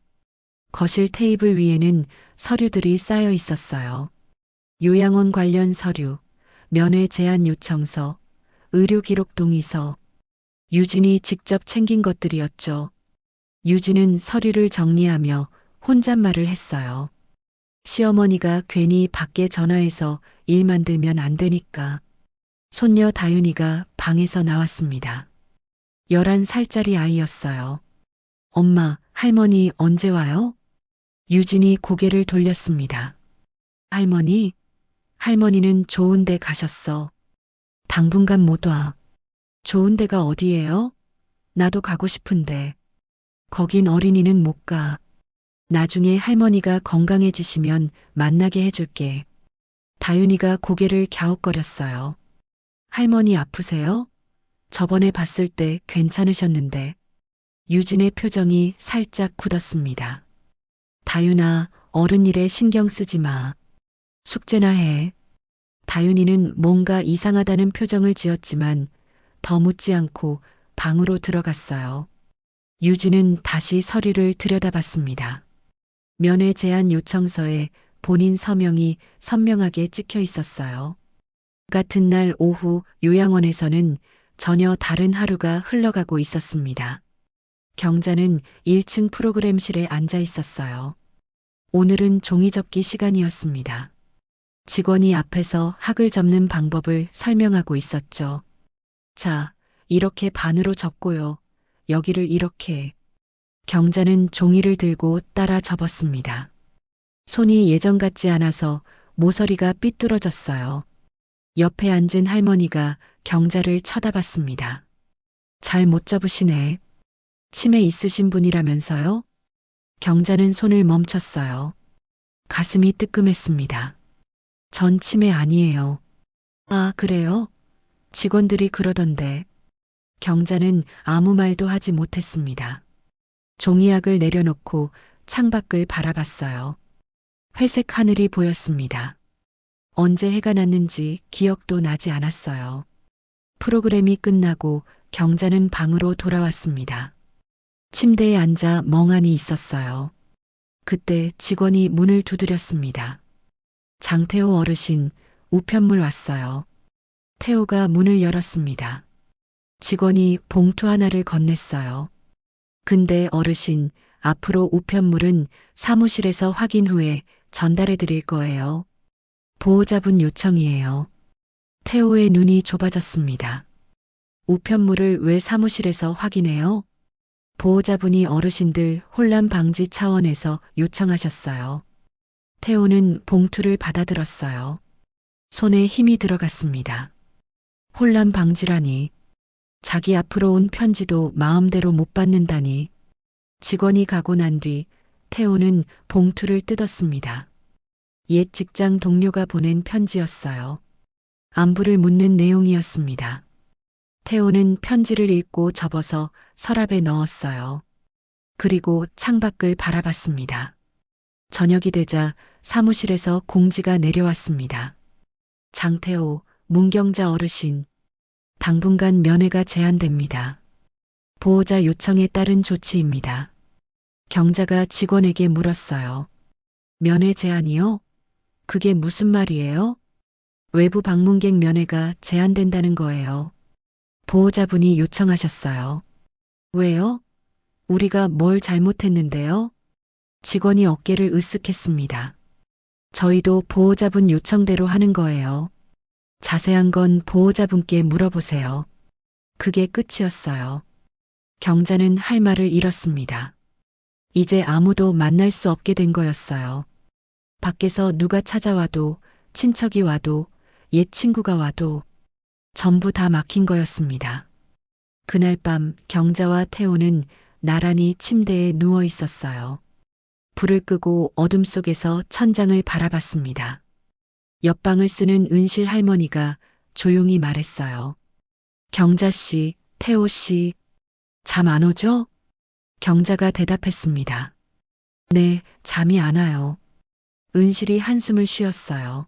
거실 테이블 위에는 서류들이 쌓여 있었어요. 요양원 관련 서류, 면회 제안 요청서, 의료기록 동의서, 유진이 직접 챙긴 것들이었죠. 유진은 서류를 정리하며 혼잣말을 했어요. 시어머니가 괜히 밖에 전화해서 일 만들면 안 되니까. 손녀 다윤이가 방에서 나왔습니다. 11살짜리 아이였어요. 엄마, 할머니 언제 와요? 유진이 고개를 돌렸습니다. 할머니? 할머니는 좋은 데 가셨어. 당분간 못 와. 좋은 데가 어디예요? 나도 가고 싶은데. 거긴 어린이는 못 가. 나중에 할머니가 건강해지시면 만나게 해줄게. 다윤이가 고개를 갸웃거렸어요. 할머니 아프세요? 저번에 봤을 때 괜찮으셨는데. 유진의 표정이 살짝 굳었습니다. 다윤아, 어른 일에 신경 쓰지 마. 숙제나 해. 다윤이는 뭔가 이상하다는 표정을 지었지만 더 묻지 않고 방으로 들어갔어요. 유진은 다시 서류를 들여다봤습니다. 면회 제안 요청서에 본인 서명이 선명하게 찍혀 있었어요. 같은 날 오후 요양원에서는 전혀 다른 하루가 흘러가고 있었습니다. 경자는 1층 프로그램실에 앉아 있었어요. 오늘은 종이접기 시간이었습니다. 직원이 앞에서 학을 접는 방법을 설명하고 있었죠. 자, 이렇게 반으로 접고요. 여기를 이렇게. 경자는 종이를 들고 따라 접었습니다. 손이 예전 같지 않아서 모서리가 삐뚤어졌어요. 옆에 앉은 할머니가 경자를 쳐다봤습니다. 잘 못 접으시네. 치매 있으신 분이라면서요? 경자는 손을 멈췄어요. 가슴이 뜨끔했습니다. 전 치매 아니에요. 아, 그래요? 직원들이 그러던데. 경자는 아무 말도 하지 못했습니다. 종이약을 내려놓고 창밖을 바라봤어요. 회색 하늘이 보였습니다. 언제 해가 났는지 기억도 나지 않았어요. 프로그램이 끝나고 경자는 방으로 돌아왔습니다. 침대에 앉아 멍하니 있었어요. 그때 직원이 문을 두드렸습니다. 장태호 어르신, 우편물 왔어요. 태호가 문을 열었습니다. 직원이 봉투 하나를 건넸어요. 근데 어르신, 앞으로 우편물은 사무실에서 확인 후에 전달해 드릴 거예요. 보호자분 요청이에요. 태호의 눈이 좁아졌습니다. 우편물을 왜 사무실에서 확인해요? 보호자분이 어르신들 혼란 방지 차원에서 요청하셨어요. 태호는 봉투를 받아들었어요. 손에 힘이 들어갔습니다. 혼란 방지라니. 자기 앞으로 온 편지도 마음대로 못 받는다니. 직원이 가고 난 뒤 태호는 봉투를 뜯었습니다. 옛 직장 동료가 보낸 편지였어요. 안부를 묻는 내용이었습니다. 태호는 편지를 읽고 접어서 서랍에 넣었어요. 그리고 창밖을 바라봤습니다. 저녁이 되자 사무실에서 공지가 내려왔습니다. 장태호, 문경자 어르신, 당분간 면회가 제한됩니다. 보호자 요청에 따른 조치입니다. 경자가 직원에게 물었어요. 면회 제한이요? 그게 무슨 말이에요? 외부 방문객 면회가 제한된다는 거예요. 보호자분이 요청하셨어요. 왜요? 우리가 뭘 잘못했는데요? 직원이 어깨를 으쓱했습니다. 저희도 보호자분 요청대로 하는 거예요. 자세한 건 보호자분께 물어보세요. 그게 끝이었어요. 경자는 할 말을 잃었습니다. 이제 아무도 만날 수 없게 된 거였어요. 밖에서 누가 찾아와도, 친척이 와도, 옛 친구가 와도 전부 다 막힌 거였습니다. 그날 밤 경자와 태호는 나란히 침대에 누워 있었어요. 불을 끄고 어둠 속에서 천장을 바라봤습니다. 옆방을 쓰는 은실 할머니가 조용히 말했어요. 경자 씨, 태호 씨, 잠 안 오죠? 경자가 대답했습니다. 네, 잠이 안 와요. 은실이 한숨을 쉬었어요.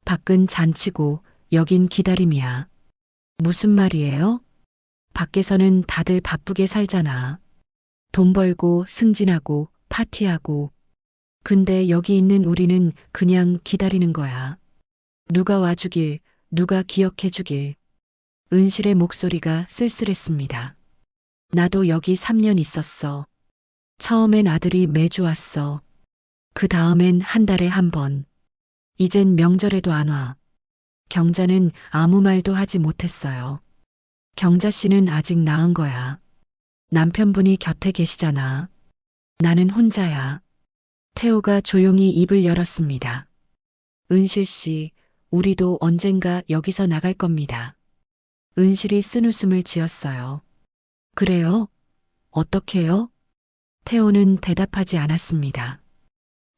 밖은 잔치고 여긴 기다림이야. 무슨 말이에요? 밖에서는 다들 바쁘게 살잖아. 돈 벌고 승진하고 파티하고. 근데 여기 있는 우리는 그냥 기다리는 거야. 누가 와주길, 누가 기억해주길. 은실의 목소리가 쓸쓸했습니다. 나도 여기 3년 있었어. 처음엔 아들이 매주 왔어. 그 다음엔 한 달에 한 번. 이젠 명절에도 안 와. 경자는 아무 말도 하지 못했어요. 경자 씨는 아직 나은 거야. 남편분이 곁에 계시잖아. 나는 혼자야. 태호가 조용히 입을 열었습니다. 은실 씨, 우리도 언젠가 여기서 나갈 겁니다. 은실이 쓴웃음을 지었어요. 그래요? 어떻게요? 태호는 대답하지 않았습니다.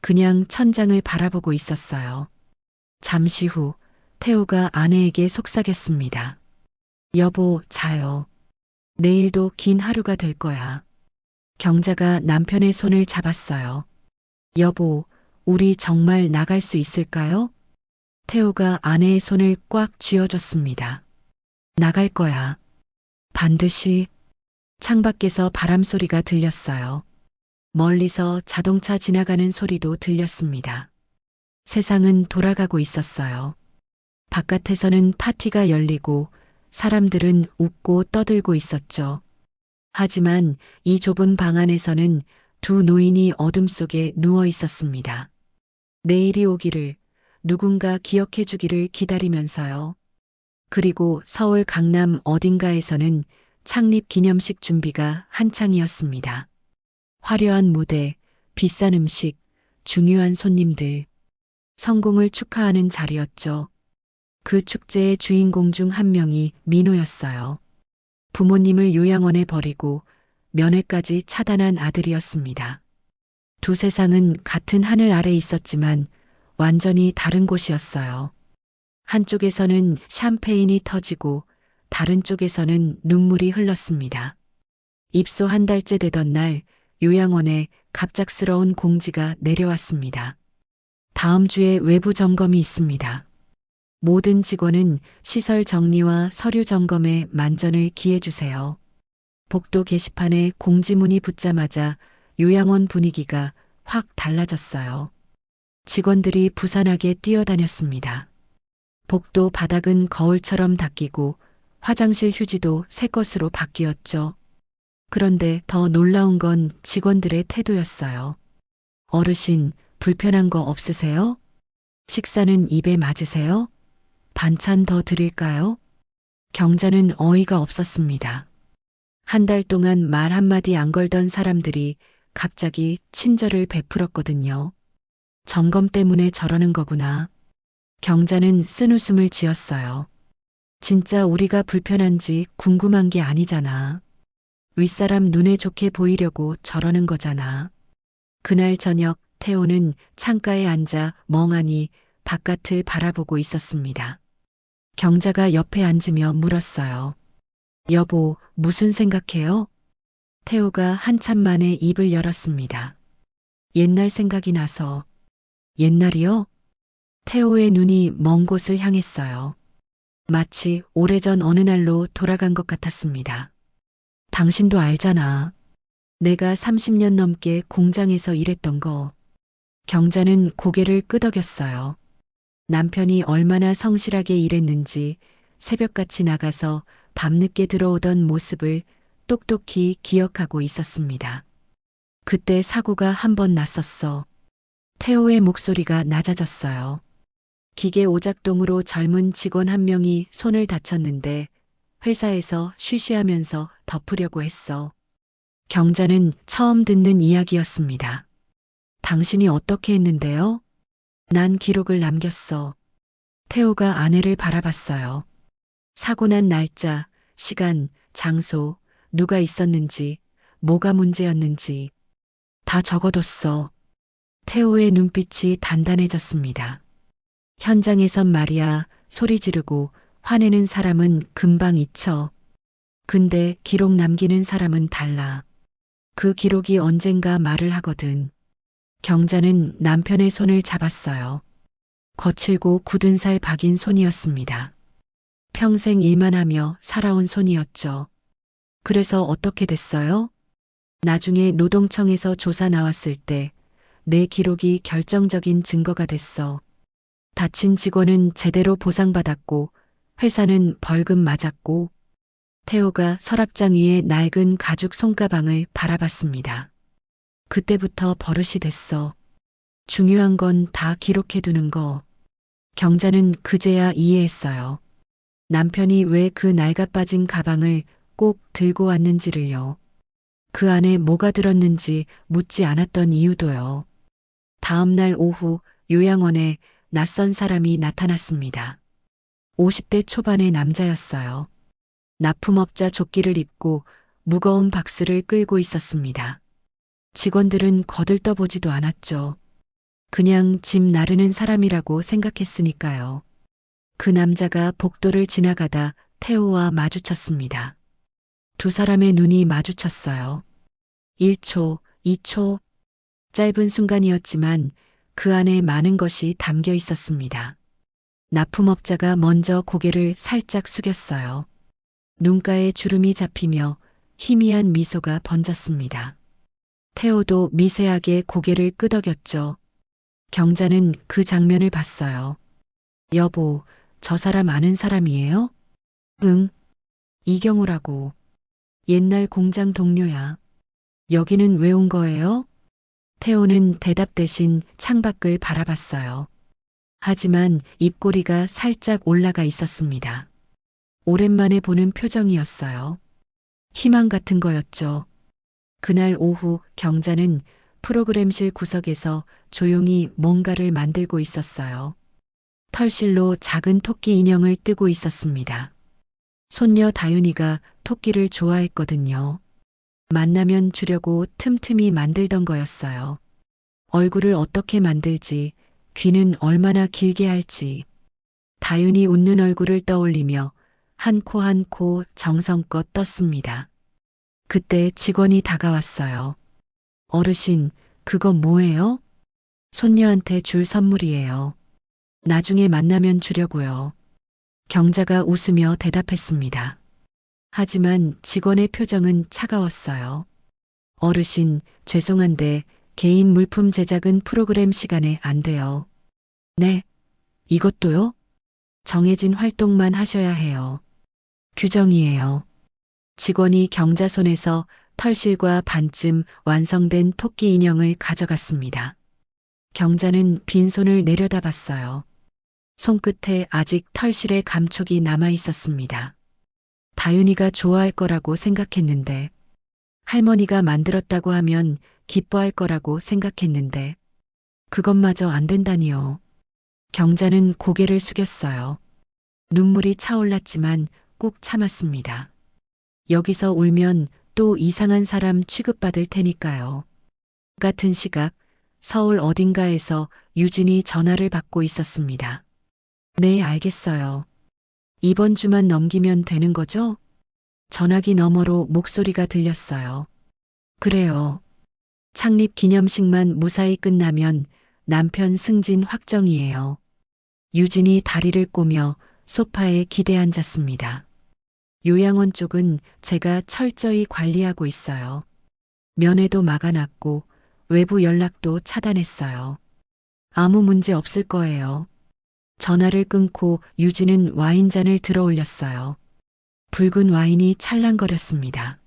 그냥 천장을 바라보고 있었어요. 잠시 후 태호가 아내에게 속삭였습니다. 여보, 자요. 내일도 긴 하루가 될 거야. 경자가 남편의 손을 잡았어요. 여보, 우리 정말 나갈 수 있을까요? 태호가 아내의 손을 꽉 쥐어줬습니다. 나갈 거야. 반드시. 창밖에서 바람 소리가 들렸어요. 멀리서 자동차 지나가는 소리도 들렸습니다. 세상은 돌아가고 있었어요. 바깥에서는 파티가 열리고 사람들은 웃고 떠들고 있었죠. 하지만 이 좁은 방 안에서는 두 노인이 어둠 속에 누워 있었습니다. 내일이 오기를, 누군가 기억해 주기를 기다리면서요. 그리고 서울 강남 어딘가에서는 창립 기념식 준비가 한창이었습니다. 화려한 무대, 비싼 음식, 중요한 손님들. 성공을 축하하는 자리였죠. 그 축제의 주인공 중 한 명이 민호였어요. 부모님을 요양원에 버리고 면회까지 차단한 아들이었습니다. 두 세상은 같은 하늘 아래 있었지만 완전히 다른 곳이었어요. 한쪽에서는 샴페인이 터지고 다른 쪽에서는 눈물이 흘렀습니다. 입소 한 달째 되던 날 요양원에 갑작스러운 공지가 내려왔습니다. 다음 주에 외부 점검이 있습니다. 모든 직원은 시설 정리와 서류 점검에 만전을 기해주세요. 복도 게시판에 공지문이 붙자마자 요양원 분위기가 확 달라졌어요. 직원들이 부산하게 뛰어다녔습니다. 복도 바닥은 거울처럼 닦이고 화장실 휴지도 새 것으로 바뀌었죠. 그런데 더 놀라운 건 직원들의 태도였어요. 어르신, 불편한 거 없으세요? 식사는 입에 맞으세요? 반찬 더 드릴까요? 경자는 어이가 없었습니다. 한 달 동안 말 한마디 안 걸던 사람들이 갑자기 친절을 베풀었거든요. 점검 때문에 저러는 거구나. 경자는 쓴웃음을 지었어요. 진짜 우리가 불편한지 궁금한 게 아니잖아. 윗사람 눈에 좋게 보이려고 저러는 거잖아. 그날 저녁 태호는 창가에 앉아 멍하니 바깥을 바라보고 있었습니다. 경자가 옆에 앉으며 물었어요. 여보, 무슨 생각해요? 태호가 한참 만에 입을 열었습니다. 옛날 생각이 나서. 옛날이요? 태호의 눈이 먼 곳을 향했어요. 마치 오래전 어느 날로 돌아간 것 같았습니다. 당신도 알잖아. 내가 30년 넘게 공장에서 일했던 거. 경자는 고개를 끄덕였어요. 남편이 얼마나 성실하게 일했는지 새벽같이 나가서 밤늦게 들어오던 모습을 똑똑히 기억하고 있었습니다. 그때 사고가 한 번 났었어. 태호의 목소리가 낮아졌어요. 기계 오작동으로 젊은 직원 한 명이 손을 다쳤는데 회사에서 쉬쉬하면서 덮으려고 했어. 경자는 처음 듣는 이야기였습니다. 당신이 어떻게 했는데요? 난 기록을 남겼어. 태호가 아내를 바라봤어요. 사고 난 날짜, 시간, 장소, 누가 있었는지, 뭐가 문제였는지 다 적어뒀어. 태호의 눈빛이 단단해졌습니다. 현장에선 말이야 소리 지르고 화내는 사람은 금방 잊혀. 근데 기록 남기는 사람은 달라. 그 기록이 언젠가 말을 하거든. 경자는 남편의 손을 잡았어요. 거칠고 굳은 살 박인 손이었습니다. 평생 일만 하며 살아온 손이었죠. 그래서 어떻게 됐어요? 나중에 노동청에서 조사 나왔을 때 내 기록이 결정적인 증거가 됐어. 다친 직원은 제대로 보상받았고 회사는 벌금 맞았고. 태호가 서랍장 위에 낡은 가죽 손가방을 바라봤습니다. 그때부터 버릇이 됐어. 중요한 건 다 기록해두는 거. 경자는 그제야 이해했어요. 남편이 왜 그 낡아빠진 가방을 꼭 들고 왔는지를요. 그 안에 뭐가 들었는지 묻지 않았던 이유도요. 다음 날 오후 요양원에 낯선 사람이 나타났습니다. 50대 초반의 남자였어요. 납품업자 조끼를 입고 무거운 박스를 끌고 있었습니다. 직원들은 거들떠보지도 않았죠. 그냥 짐 나르는 사람이라고 생각했으니까요. 그 남자가 복도를 지나가다 태호와 마주쳤습니다. 두 사람의 눈이 마주쳤어요. 1초, 2초, 짧은 순간이었지만 그 안에 많은 것이 담겨 있었습니다. 납품업자가 먼저 고개를 살짝 숙였어요. 눈가에 주름이 잡히며 희미한 미소가 번졌습니다. 태호도 미세하게 고개를 끄덕였죠. 경자는 그 장면을 봤어요. 여보, 저 사람 아는 사람이에요? 응. 이경우라고. 옛날 공장 동료야. 여기는 왜 온 거예요? 태호는 대답 대신 창밖을 바라봤어요. 하지만 입꼬리가 살짝 올라가 있었습니다. 오랜만에 보는 표정이었어요. 희망 같은 거였죠. 그날 오후 경자는 프로그램실 구석에서 조용히 뭔가를 만들고 있었어요. 털실로 작은 토끼 인형을 뜨고 있었습니다. 손녀 다윤이가 토끼를 좋아했거든요. 만나면 주려고 틈틈이 만들던 거였어요. 얼굴을 어떻게 만들지, 귀는 얼마나 길게 할지. 다윤이 웃는 얼굴을 떠올리며 한 코 한 코 정성껏 떴습니다. 그때 직원이 다가왔어요. 어르신, 그거 뭐예요? 손녀한테 줄 선물이에요. 나중에 만나면 주려고요. 경자가 웃으며 대답했습니다. 하지만 직원의 표정은 차가웠어요. 어르신, 죄송한데 개인 물품 제작은 프로그램 시간에 안 돼요. 네, 이것도요? 정해진 활동만 하셔야 해요. 규정이에요. 직원이 경자 손에서 털실과 반쯤 완성된 토끼 인형을 가져갔습니다. 경자는 빈손을 내려다봤어요. 손끝에 아직 털실의 감촉이 남아 있었습니다. 다윤이가 좋아할 거라고 생각했는데, 할머니가 만들었다고 하면 기뻐할 거라고 생각했는데, 그것마저 안 된다니요. 경자는 고개를 숙였어요. 눈물이 차올랐지만 꾹 참았습니다. 여기서 울면 또 이상한 사람 취급받을 테니까요. 같은 시각, 서울 어딘가에서 유진이 전화를 받고 있었습니다. 네, 알겠어요. 이번 주만 넘기면 되는 거죠? 전화기 너머로 목소리가 들렸어요. 그래요. 창립 기념식만 무사히 끝나면 남편 승진 확정이에요. 유진이 다리를 꼬며 소파에 기대 앉았습니다. 요양원 쪽은 제가 철저히 관리하고 있어요. 면회도 막아놨고 외부 연락도 차단했어요. 아무 문제 없을 거예요. 전화를 끊고 유진은 와인잔을 들어 올렸어요. 붉은 와인이 찰랑거렸습니다.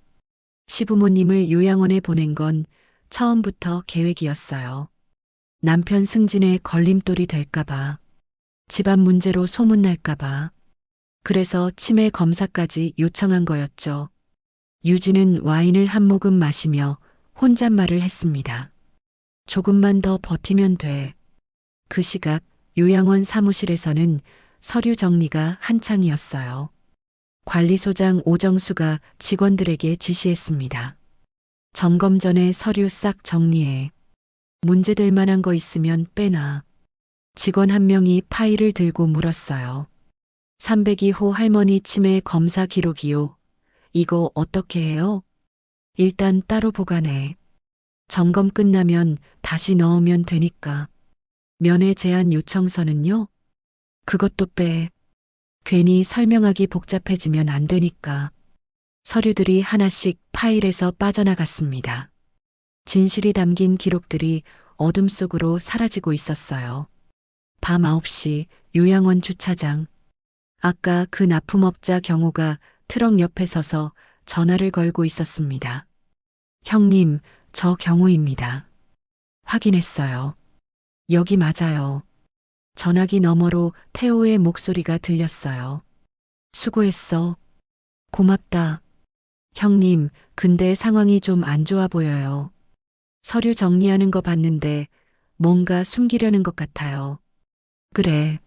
시부모님을 요양원에 보낸 건 처음부터 계획이었어요. 남편 승진에 걸림돌이 될까봐, 집안 문제로 소문날까봐, 그래서 치매 검사까지 요청한 거였죠. 유진은 와인을 한 모금 마시며 혼잣말을 했습니다. 조금만 더 버티면 돼. 그 시각 요양원 사무실에서는 서류 정리가 한창이었어요. 관리소장 오정수가 직원들에게 지시했습니다. 점검 전에 서류 싹 정리해. 문제될 만한 거 있으면 빼놔. 직원 한 명이 파일을 들고 물었어요. 302호 할머니 치매 검사 기록이요. 이거 어떻게 해요? 일단 따로 보관해. 점검 끝나면 다시 넣으면 되니까. 면회 제한 요청서는요? 그것도 빼. 괜히 설명하기 복잡해지면 안 되니까. 서류들이 하나씩 파일에서 빠져나갔습니다. 진실이 담긴 기록들이 어둠 속으로 사라지고 있었어요. 밤 9시 요양원 주차장. 아까 그 납품업자 경호가 트럭 옆에 서서 전화를 걸고 있었습니다. 형님, 저 경호입니다. 확인했어요. 여기 맞아요. 전화기 너머로 태호의 목소리가 들렸어요. 수고했어. 고맙다. 형님, 근데 상황이 좀 안 좋아 보여요. 서류 정리하는 거 봤는데 뭔가 숨기려는 것 같아요. 그래.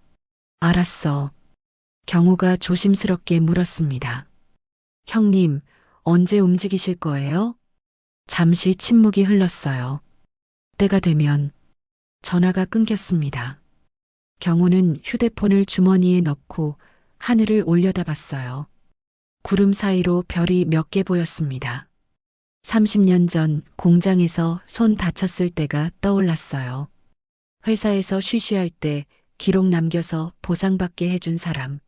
알았어. 경호가 조심스럽게 물었습니다. 형님, 언제 움직이실 거예요? 잠시 침묵이 흘렀어요. 때가 되면 전화가 끊겼습니다. 경호는 휴대폰을 주머니에 넣고 하늘을 올려다봤어요. 구름 사이로 별이 몇 개 보였습니다. 30년 전 공장에서 손 다쳤을 때가 떠올랐어요. 회사에서 쉬쉬할 때 기록 남겨서 보상받게 해준 사람.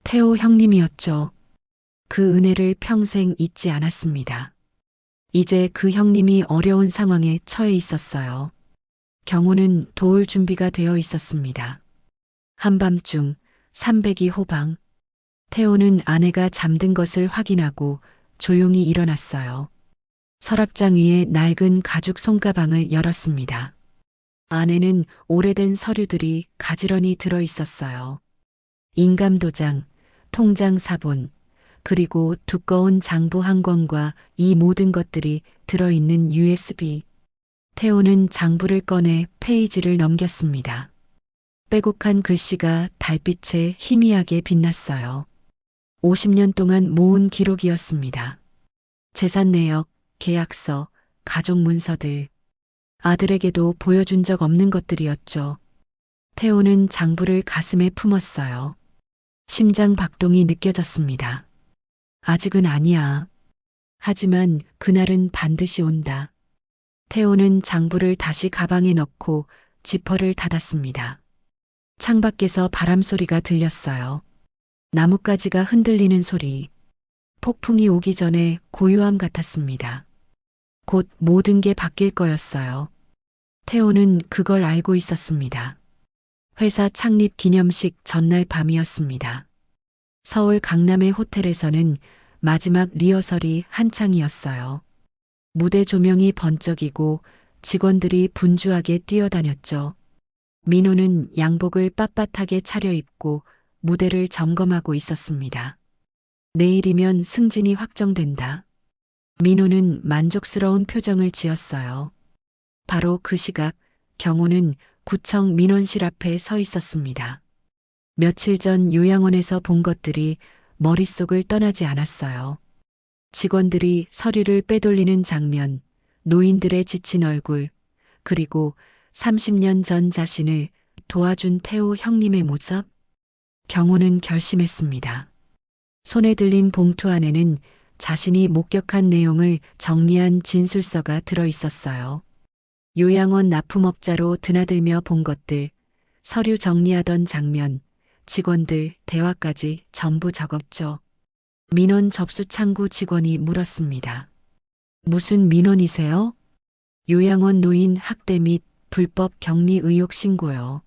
태호 형님이었죠. 그 은혜를 평생 잊지 않았습니다. 이제 그 형님이 어려운 상황에 처해 있었어요. 경호는 도울 준비가 되어 있었습니다. 한밤중 302 호방. 태호는 아내가 잠든 것을 확인하고 조용히 일어났어요. 서랍장 위에 낡은 가죽 손가방을 열었습니다. 안에는 오래된 서류들이 가지런히 들어 있었어요. 인감도장, 통장 사본, 그리고 두꺼운 장부 한 권과 이 모든 것들이 들어있는 USB. 태호는 장부를 꺼내 페이지를 넘겼습니다. 빼곡한 글씨가 달빛에 희미하게 빛났어요. 50년 동안 모은 기록이었습니다. 재산 내역, 계약서, 가족 문서들. 아들에게도 보여준 적 없는 것들이었죠. 태호는 장부를 가슴에 품었어요. 심장 박동이 느껴졌습니다. 아직은 아니야. 하지만 그날은 반드시 온다. 태호는 장부를 다시 가방에 넣고 지퍼를 닫았습니다. 창밖에서 바람 소리가 들렸어요. 나뭇가지가 흔들리는 소리. 폭풍이 오기 전에 고요함 같았습니다. 곧 모든 게 바뀔 거였어요. 태호는 그걸 알고 있었습니다. 회사 창립 기념식 전날 밤이었습니다. 서울 강남의 호텔에서는 마지막 리허설이 한창이었어요. 무대 조명이 번쩍이고 직원들이 분주하게 뛰어다녔죠. 민호는 양복을 빳빳하게 차려입고 무대를 점검하고 있었습니다. 내일이면 승진이 확정된다. 민호는 만족스러운 표정을 지었어요. 바로 그 시각 경호는 구청 민원실 앞에 서 있었습니다. 며칠 전 요양원에서 본 것들이 머릿속을 떠나지 않았어요. 직원들이 서류를 빼돌리는 장면, 노인들의 지친 얼굴, 그리고 30년 전 자신을 도와준 태호 형님의 모습. 경호는 결심했습니다. 손에 들린 봉투 안에는 자신이 목격한 내용을 정리한 진술서가 들어 있었어요. 요양원 납품업자로 드나들며 본 것들, 서류 정리하던 장면, 직원들 대화까지 전부 적었죠. 민원 접수 창구 직원이 물었습니다. 무슨 민원이세요? 요양원 노인 학대 및 불법 격리 의혹 신고요.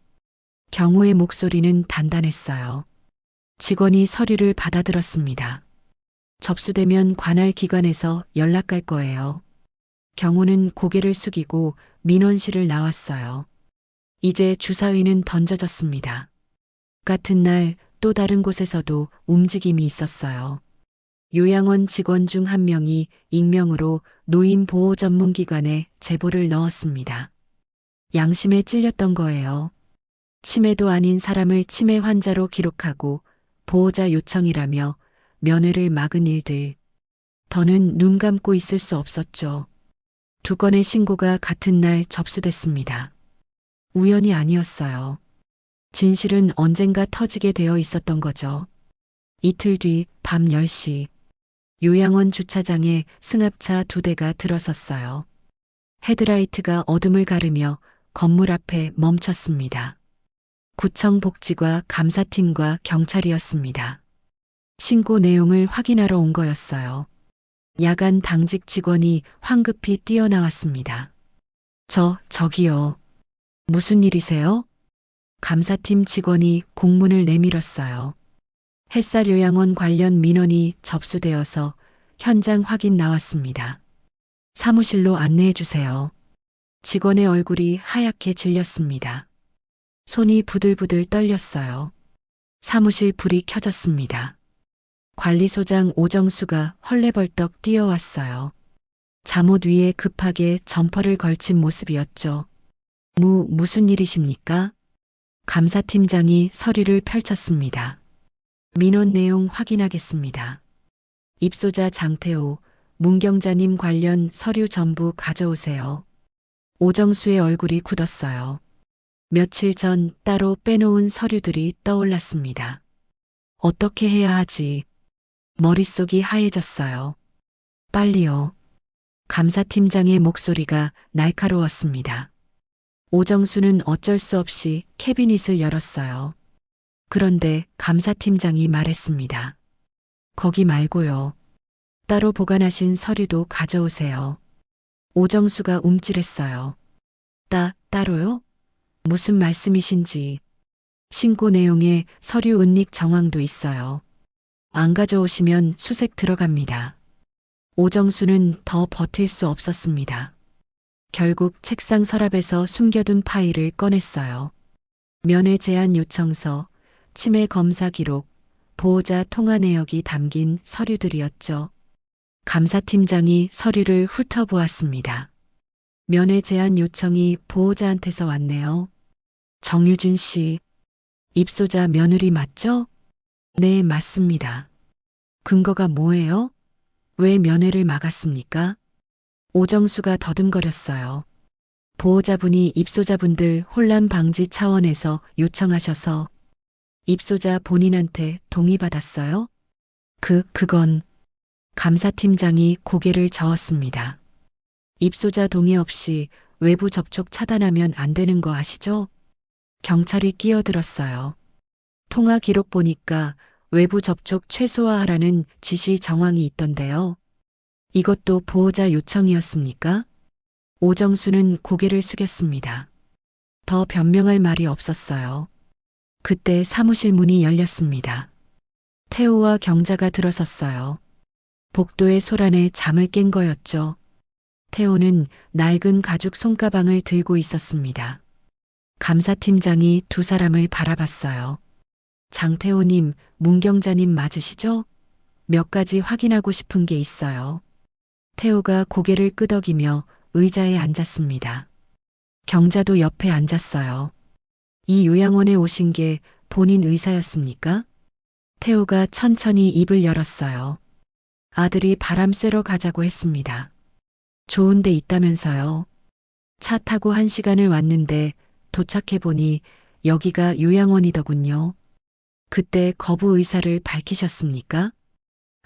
경호의 목소리는 단단했어요. 직원이 서류를 받아들었습니다. 접수되면 관할 기관에서 연락할 거예요. 경호는 고개를 숙이고 민원실을 나왔어요. 이제 주사위는 던져졌습니다. 같은 날 또 다른 곳에서도 움직임이 있었어요. 요양원 직원 중 한 명이 익명으로 노인 보호 전문기관에 제보를 넣었습니다. 양심에 찔렸던 거예요. 치매도 아닌 사람을 치매 환자로 기록하고 보호자 요청이라며 면회를 막은 일들. 더는 눈 감고 있을 수 없었죠. 두 건의 신고가 같은 날 접수됐습니다. 우연이 아니었어요. 진실은 언젠가 터지게 되어 있었던 거죠. 이틀 뒤 밤 10시 요양원 주차장에 승합차 2대가 들어섰어요. 헤드라이트가 어둠을 가르며 건물 앞에 멈췄습니다. 구청 복지과 감사팀과 경찰이었습니다. 신고 내용을 확인하러 온 거였어요. 야간 당직 직원이 황급히 뛰어나왔습니다. 저기요. 무슨 일이세요? 감사팀 직원이 공문을 내밀었어요. 햇살 요양원 관련 민원이 접수되어서 현장 확인 나왔습니다. 사무실로 안내해 주세요. 직원의 얼굴이 하얗게 질렸습니다. 손이 부들부들 떨렸어요. 사무실 불이 켜졌습니다. 관리소장 오정수가 헐레벌떡 뛰어왔어요. 잠옷 위에 급하게 점퍼를 걸친 모습이었죠. 무슨 일이십니까? 감사팀장이 서류를 펼쳤습니다. 민원 내용 확인하겠습니다. 입소자 장태호, 문경자님 관련 서류 전부 가져오세요. 오정수의 얼굴이 굳었어요. 며칠 전 따로 빼놓은 서류들이 떠올랐습니다. 어떻게 해야 하지? 머릿속이 하얘졌어요. 빨리요. 감사팀장의 목소리가 날카로웠습니다. 오정수는 어쩔 수 없이 캐비닛을 열었어요. 그런데 감사팀장이 말했습니다. 거기 말고요. 따로 보관하신 서류도 가져오세요. 오정수가 움찔했어요. 따로요? 무슨 말씀이신지. 신고 내용에 서류 은닉 정황도 있어요. 안 가져오시면 수색 들어갑니다. 오정수는 더 버틸 수 없었습니다. 결국 책상 서랍에서 숨겨둔 파일을 꺼냈어요. 면회 제안 요청서, 치매 검사 기록, 보호자 통화 내역이 담긴 서류들이었죠. 감사팀장이 서류를 훑어보았습니다. 면회 제안 요청이 보호자한테서 왔네요. 정유진 씨, 입소자 며느리 맞죠? 네, 맞습니다. 근거가 뭐예요? 왜 면회를 막았습니까? 오정수가 더듬거렸어요. 보호자분이 입소자분들 혼란 방지 차원에서 요청하셔서 입소자 본인한테 동의받았어요? 그건 감사팀장이 고개를 저었습니다. 입소자 동의 없이 외부 접촉 차단하면 안 되는 거 아시죠? 경찰이 끼어들었어요. 통화 기록 보니까 외부 접촉 최소화하라는 지시 정황이 있던데요. 이것도 보호자 요청이었습니까? 오정수는 고개를 숙였습니다. 더 변명할 말이 없었어요. 그때 사무실 문이 열렸습니다. 태호와 경자가 들어섰어요. 복도의 소란에 잠을 깬 거였죠. 태호는 낡은 가죽 손가방을 들고 있었습니다. 감사팀장이 두 사람을 바라봤어요. 장태호님, 문경자님 맞으시죠? 몇 가지 확인하고 싶은 게 있어요. 태호가 고개를 끄덕이며 의자에 앉았습니다. 경자도 옆에 앉았어요. 이 요양원에 오신 게 본인 의사였습니까? 태호가 천천히 입을 열었어요. 아들이 바람 쐬러 가자고 했습니다. 좋은 데 있다면서요. 차 타고 1시간을 왔는데 도착해보니 여기가 요양원이더군요. 그때 거부 의사를 밝히셨습니까?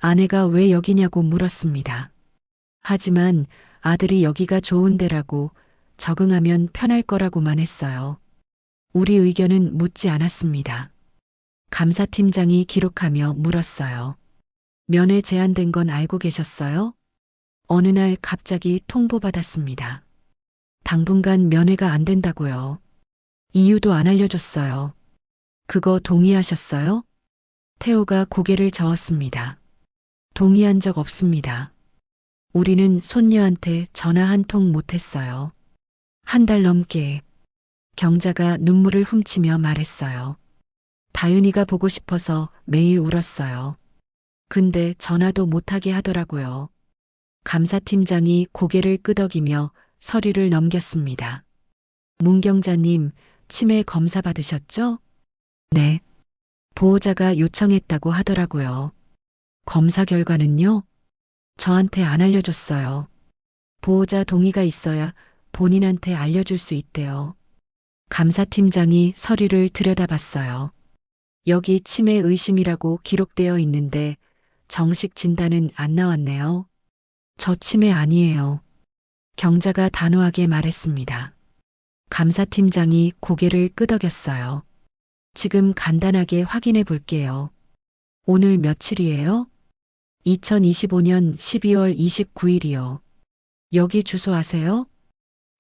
아내가 왜 여기냐고 물었습니다. 하지만 아들이 여기가 좋은 데라고 적응하면 편할 거라고만 했어요. 우리 의견은 묻지 않았습니다. 감사팀장이 기록하며 물었어요. 면회 제한된 건 알고 계셨어요? 어느 날 갑자기 통보받았습니다. 당분간 면회가 안 된다고요. 이유도 안 알려줬어요. 그거 동의하셨어요? 태호가 고개를 저었습니다. 동의한 적 없습니다. 우리는 손녀한테 전화 한 통 못했어요. 1달 넘게. 경자가 눈물을 훔치며 말했어요. 다윤이가 보고 싶어서 매일 울었어요. 근데 전화도 못하게 하더라고요. 감사팀장이 고개를 끄덕이며 서류를 넘겼습니다. 문경자님, 치매 검사 받으셨죠? 네. 보호자가 요청했다고 하더라고요. 검사 결과는요? 저한테 안 알려줬어요. 보호자 동의가 있어야 본인한테 알려줄 수 있대요. 감사팀장이 서류를 들여다봤어요. 여기 치매 의심이라고 기록되어 있는데 정식 진단은 안 나왔네요. 저 치매 아니에요. 경자가 단호하게 말했습니다. 감사팀장이 고개를 끄덕였어요. 지금 간단하게 확인해 볼게요. 오늘 며칠이에요? 2025년 12월 29일이요. 여기 주소 아세요?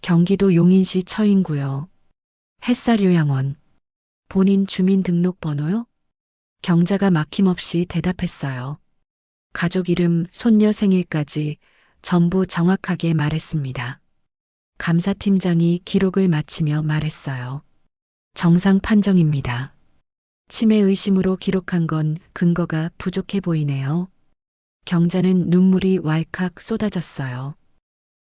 경기도 용인시 처인구요. 햇살 요양원. 본인 주민등록번호요? 경자가 막힘없이 대답했어요. 가족 이름, 손녀 생일까지 전부 정확하게 말했습니다. 감사팀장이 기록을 마치며 말했어요. 정상 판정입니다. 치매 의심으로 기록한 건 근거가 부족해 보이네요. 경자는 눈물이 왈칵 쏟아졌어요.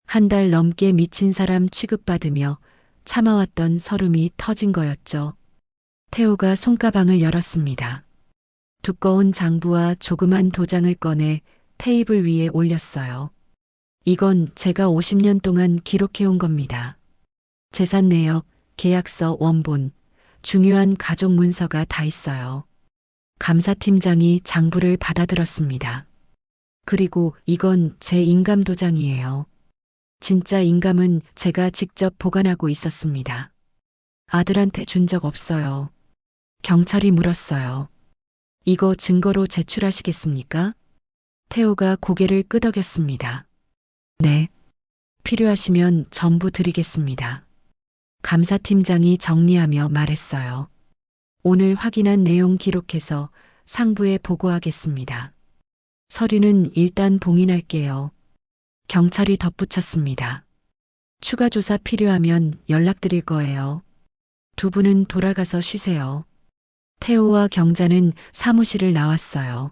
한 달 넘게 미친 사람 취급받으며 참아왔던 서름이 터진 거였죠. 태호가 손가방을 열었습니다. 두꺼운 장부와 조그만 도장을 꺼내 테이블 위에 올렸어요. 이건 제가 50년 동안 기록해온 겁니다. 재산 내역, 계약서 원본, 중요한 가족 문서가 다 있어요. 감사팀장이 장부를 받아들었습니다. 그리고 이건 제 인감 도장이에요. 진짜 인감은 제가 직접 보관하고 있었습니다. 아들한테 준 적 없어요. 경찰이 물었어요. 이거 증거로 제출하시겠습니까? 태호가 고개를 끄덕였습니다. 네. 필요하시면 전부 드리겠습니다. 감사팀장이 정리하며 말했어요. 오늘 확인한 내용 기록해서 상부에 보고하겠습니다. 서류는 일단 봉인할게요. 경찰이 덧붙였습니다. 추가 조사 필요하면 연락드릴 거예요. 두 분은 돌아가서 쉬세요. 태호와 경자는 사무실을 나왔어요.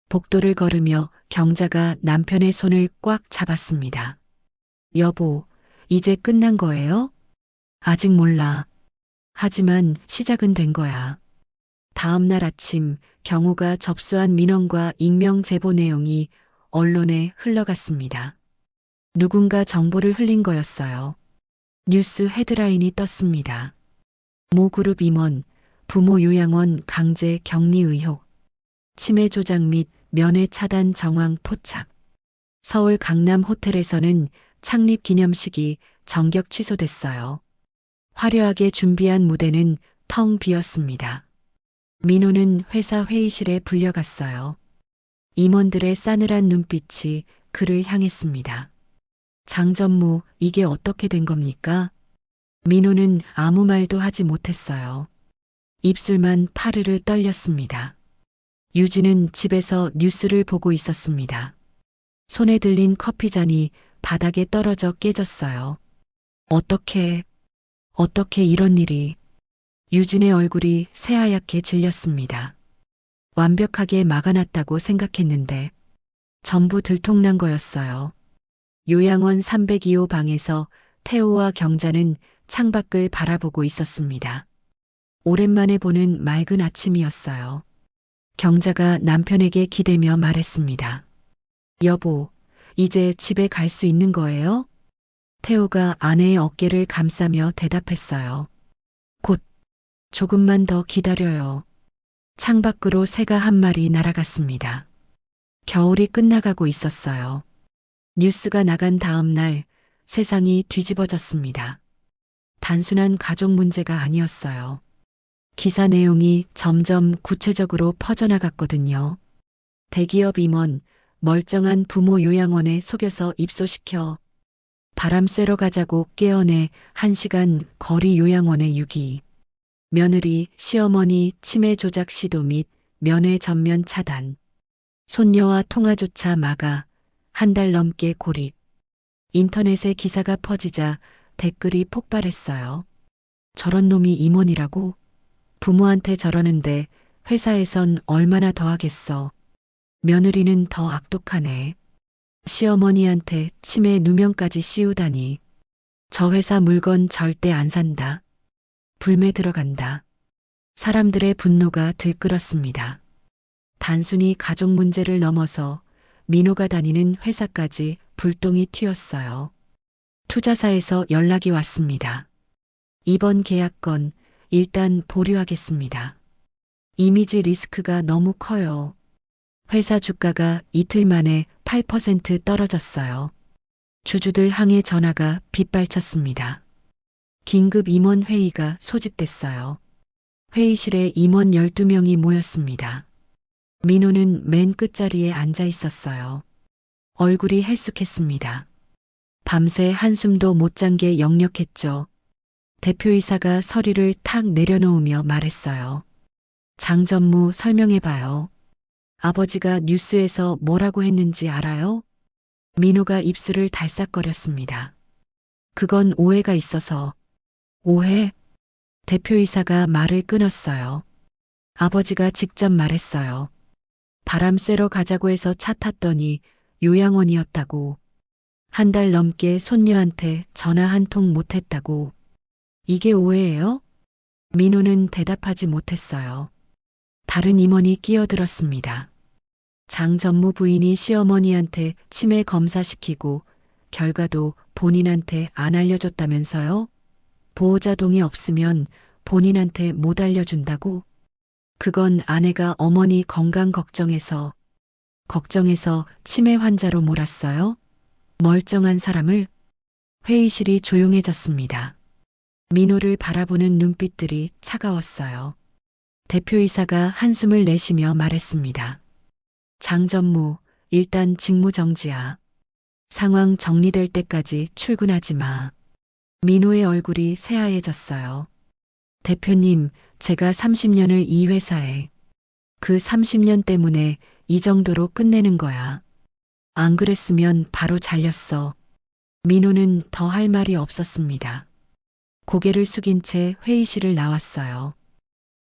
복도를 걸으며 경자가 남편의 손을 꽉 잡았습니다. 여보, 이제 끝난 거예요? 아직 몰라. 하지만 시작은 된 거야. 다음 날 아침 경호가 접수한 민원과 익명 제보 내용이 언론에 흘러갔습니다. 누군가 정보를 흘린 거였어요. 뉴스 헤드라인이 떴습니다. 모 그룹 임원, 부모 요양원 강제 격리 의혹, 치매 조작 및 면회 차단 정황 포착. 서울 강남 호텔에서는 창립 기념식이 정격 취소됐어요. 화려하게 준비한 무대는 텅 비었습니다. 민호는 회사 회의실에 불려갔어요. 임원들의 싸늘한 눈빛이 그를 향했습니다. 장전무, 이게 어떻게 된 겁니까? 민호는 아무 말도 하지 못했어요. 입술만 파르르 떨렸습니다. 유진은 집에서 뉴스를 보고 있었습니다. 손에 들린 커피잔이 바닥에 떨어져 깨졌어요. 어떻게 이런 일이. 유진의 얼굴이 새하얗게 질렸습니다. 완벽하게 막아놨다고 생각했는데 전부 들통난 거였어요. 요양원 302호 방에서 태호와 경자는 창밖을 바라보고 있었습니다. 오랜만에 보는 맑은 아침이었어요. 경자가 남편에게 기대며 말했습니다. 여보, 이제 집에 갈 수 있는 거예요? 태호가 아내의 어깨를 감싸며 대답했어요. 곧, 조금만 더 기다려요. 창밖으로 새가 한 마리 날아갔습니다. 겨울이 끝나가고 있었어요. 뉴스가 나간 다음 날 세상이 뒤집어졌습니다. 단순한 가족 문제가 아니었어요. 기사 내용이 점점 구체적으로 퍼져나갔거든요. 대기업 임원, 멀쩡한 부모 요양원에 속여서 입소시켜 바람 쐬러 가자고 깨어내 1시간 거리 요양원의 유기. 며느리, 시어머니 치매 조작 시도 및 면회 전면 차단. 손녀와 통화조차 막아 한 달 넘게 고립. 인터넷에 기사가 퍼지자 댓글이 폭발했어요. 저런 놈이 임원이라고? 부모한테 저러는데 회사에선 얼마나 더 하겠어. 며느리는 더 악독하네. 시어머니한테 치매 누명까지 씌우다니. 저 회사 물건 절대 안 산다. 불매 들어간다. 사람들의 분노가 들끓었습니다. 단순히 가족 문제를 넘어서 민호가 다니는 회사까지 불똥이 튀었어요. 투자사에서 연락이 왔습니다. 이번 계약건 일단 보류하겠습니다. 이미지 리스크가 너무 커요. 회사 주가가 이틀 만에 8% 떨어졌어요. 주주들 항해 전화가 빗발쳤습니다. 긴급 임원 회의가 소집됐어요. 회의실에 임원 12명이 모였습니다. 민호는 맨 끝자리에 앉아 있었어요. 얼굴이 헬쑥했습니다. 밤새 한숨도 못 잔 게 역력했죠. 대표이사가 서류를 탁 내려놓으며 말했어요. 장전무 설명해봐요. 아버지가 뉴스에서 뭐라고 했는지 알아요? 민호가 입술을 달싹거렸습니다. 그건 오해가 있어서. 오해? 대표이사가 말을 끊었어요. 아버지가 직접 말했어요. 바람 쐬러 가자고 해서 차 탔더니 요양원이었다고. 한 달 넘게 손녀한테 전화 한 통 못했다고. 이게 오해예요? 민호는 대답하지 못했어요. 다른 임원이 끼어들었습니다. 장 전무 부인이 시어머니한테 치매 검사시키고 결과도 본인한테 안 알려줬다면서요? 보호자 동의 없으면 본인한테 못 알려준다고? 그건 아내가 어머니 건강 걱정해서 치매 환자로 몰았어요? 멀쩡한 사람을? 회의실이 조용해졌습니다. 민호를 바라보는 눈빛들이 차가웠어요. 대표이사가 한숨을 내쉬며 말했습니다. 장 전무, 일단 직무 정지야. 상황 정리될 때까지 출근하지 마. 민호의 얼굴이 새하얘졌어요. 대표님, 제가 30년을 이 회사에. 그 30년 때문에 이 정도로 끝내는 거야. 안 그랬으면 바로 잘렸어. 민호는 더 할 말이 없었습니다. 고개를 숙인 채 회의실을 나왔어요.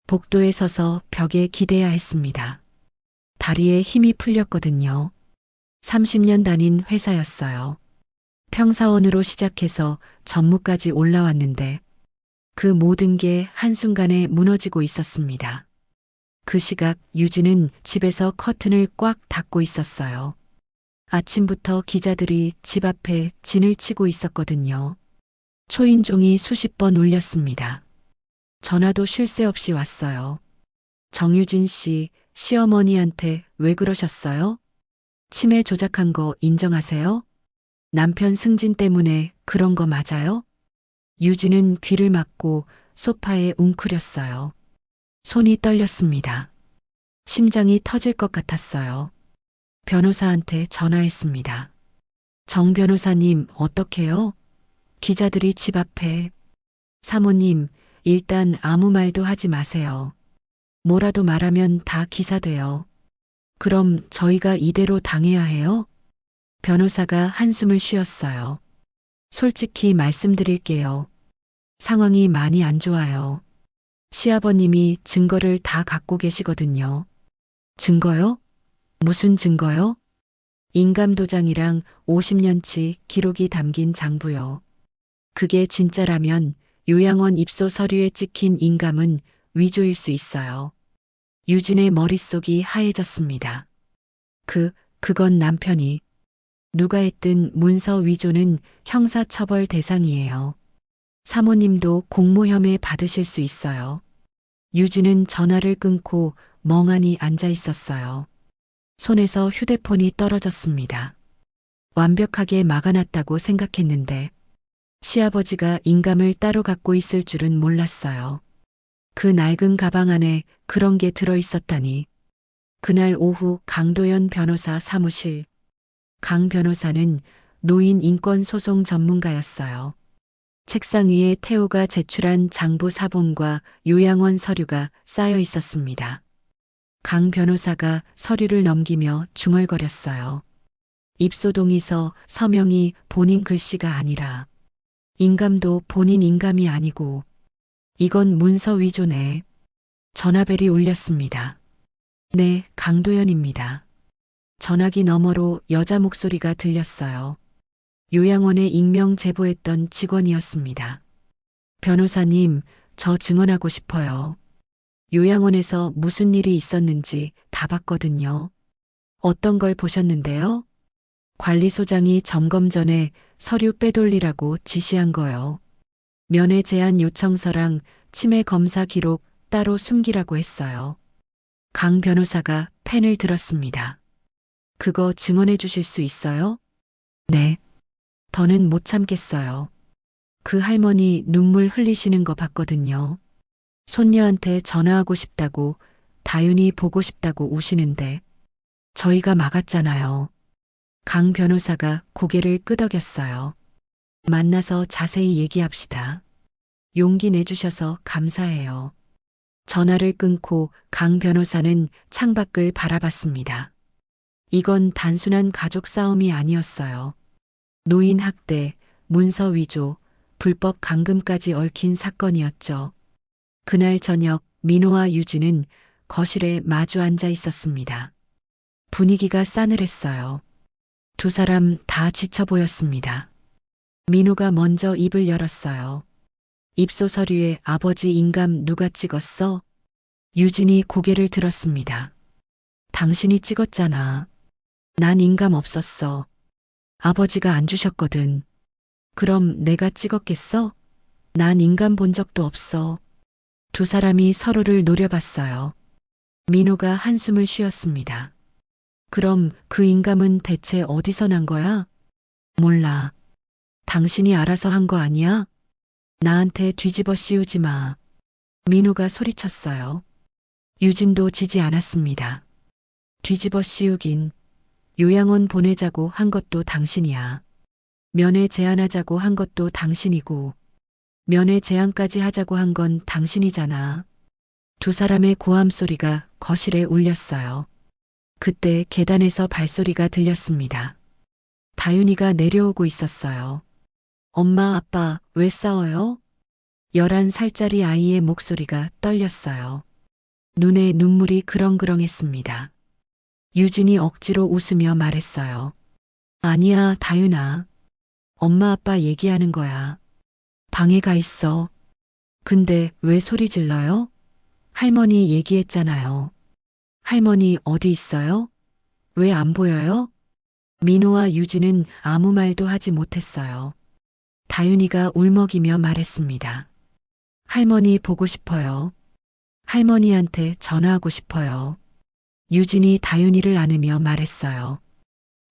복도에 서서 벽에 기대야 했습니다. 다리에 힘이 풀렸거든요. 30년 다닌 회사였어요. 평사원으로 시작해서 전무까지 올라왔는데 그 모든 게 한순간에 무너지고 있었습니다. 그 시각 유진은 집에서 커튼을 꽉 닫고 있었어요. 아침부터 기자들이 집 앞에 진을 치고 있었거든요. 초인종이 수십 번 울렸습니다. 전화도 쉴 새 없이 왔어요. 정유진 씨, 시어머니한테 왜 그러셨어요? 치매 조작한 거 인정하세요? 남편 승진 때문에 그런 거 맞아요? 유진은 귀를 막고 소파에 웅크렸어요. 손이 떨렸습니다. 심장이 터질 것 같았어요. 변호사한테 전화했습니다. 정 변호사님, 어떡해요? 기자들이 집 앞에. 사모님, 일단 아무 말도 하지 마세요. 뭐라도 말하면 다 기사돼요. 그럼 저희가 이대로 당해야 해요? 변호사가 한숨을 쉬었어요. 솔직히 말씀드릴게요. 상황이 많이 안 좋아요. 시아버님이 증거를 다 갖고 계시거든요. 증거요? 무슨 증거요? 인감도장이랑 50년치 기록이 담긴 장부요. 그게 진짜라면 요양원 입소 서류에 찍힌 인감은 위조일 수 있어요. 유진의 머릿속이 하얘졌습니다. 그건 남편이. 누가 했든 문서 위조는 형사처벌 대상이에요. 사모님도 공모혐의 받으실 수 있어요. 유진은 전화를 끊고 멍하니 앉아 있었어요. 손에서 휴대폰이 떨어졌습니다. 완벽하게 막아놨다고 생각했는데 시아버지가 인감을 따로 갖고 있을 줄은 몰랐어요. 그 낡은 가방 안에 그런 게 들어있었다니. 그날 오후 강도연 변호사 사무실. 강 변호사는 노인 인권소송 전문가였어요. 책상 위에 태호가 제출한 장부 사본과 요양원 서류가 쌓여 있었습니다. 강 변호사가 서류를 넘기며 중얼거렸어요. 입소동의서 서명이 본인 글씨가 아니라 인감도 본인 인감이 아니고 이건 문서 위조네. 전화벨이 울렸습니다. 네, 강도연입니다. 전화기 너머로 여자 목소리가 들렸어요. 요양원에 익명 제보했던 직원이었습니다. 변호사님, 저 증언하고 싶어요. 요양원에서 무슨 일이 있었는지 다 봤거든요. 어떤 걸 보셨는데요? 관리소장이 점검 전에 서류 빼돌리라고 지시한 거요. 면회 제한 요청서랑 치매 검사 기록 따로 숨기라고 했어요. 강 변호사가 펜을 들었습니다. 그거 증언해 주실 수 있어요? 네. 더는 못 참겠어요. 그 할머니 눈물 흘리시는 거 봤거든요. 손녀한테 전화하고 싶다고, 다윤이 보고 싶다고 우시는데 저희가 막았잖아요. 강 변호사가 고개를 끄덕였어요. 만나서 자세히 얘기합시다. 용기 내주셔서 감사해요. 전화를 끊고 강 변호사는 창밖을 바라봤습니다. 이건 단순한 가족 싸움이 아니었어요. 노인 학대, 문서 위조, 불법 감금까지 얽힌 사건이었죠. 그날 저녁 민호와 유진은 거실에 마주 앉아 있었습니다. 분위기가 싸늘했어요. 두 사람 다 지쳐 보였습니다. 민호가 먼저 입을 열었어요. 입소 서류에 아버지 인감 누가 찍었어? 유진이 고개를 들었습니다. 당신이 찍었잖아. 난 인감 없었어. 아버지가 안 주셨거든. 그럼 내가 찍었겠어? 난 인감 본 적도 없어. 두 사람이 서로를 노려봤어요. 민호가 한숨을 쉬었습니다. 그럼 그 인감은 대체 어디서 난 거야? 몰라. 당신이 알아서 한 거 아니야? 나한테 뒤집어 씌우지 마. 민호가 소리쳤어요. 유진도 지지 않았습니다. 뒤집어 씌우긴. 요양원 보내자고 한 것도 당신이야. 면회 제안하자고 한 것도 당신이고, 면회 제안까지 하자고 한 건 당신이잖아. 두 사람의 고함 소리가 거실에 울렸어요. 그때 계단에서 발소리가 들렸습니다. 다윤이가 내려오고 있었어요. 엄마, 아빠, 왜 싸워요? 11살짜리 아이의 목소리가 떨렸어요. 눈에 눈물이 그렁그렁했습니다. 유진이 억지로 웃으며 말했어요. 아니야, 다윤아. 엄마, 아빠 얘기하는 거야. 방에 가 있어. 근데 왜 소리 질러요? 할머니 얘기했잖아요. 할머니 어디 있어요? 왜 안 보여요? 민호와 유진은 아무 말도 하지 못했어요. 다윤이가 울먹이며 말했습니다. 할머니 보고 싶어요. 할머니한테 전화하고 싶어요. 유진이 다윤이를 안으며 말했어요.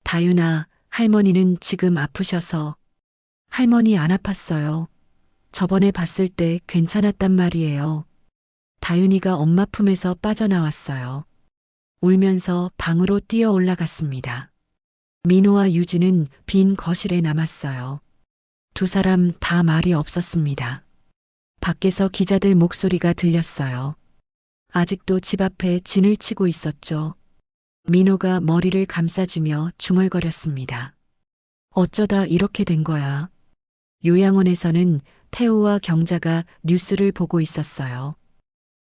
다윤아, 할머니는 지금 아프셔서. 할머니 안 아팠어요. 저번에 봤을 때 괜찮았단 말이에요. 다윤이가 엄마 품에서 빠져나왔어요. 울면서 방으로 뛰어 올라갔습니다. 민호와 유진은 빈 거실에 남았어요. 두 사람 다 말이 없었습니다. 밖에서 기자들 목소리가 들렸어요. 아직도 집 앞에 진을 치고 있었죠. 민호가 머리를 감싸주며 중얼거렸습니다. 어쩌다 이렇게 된 거야. 요양원에서는 태호와 경자가 뉴스를 보고 있었어요.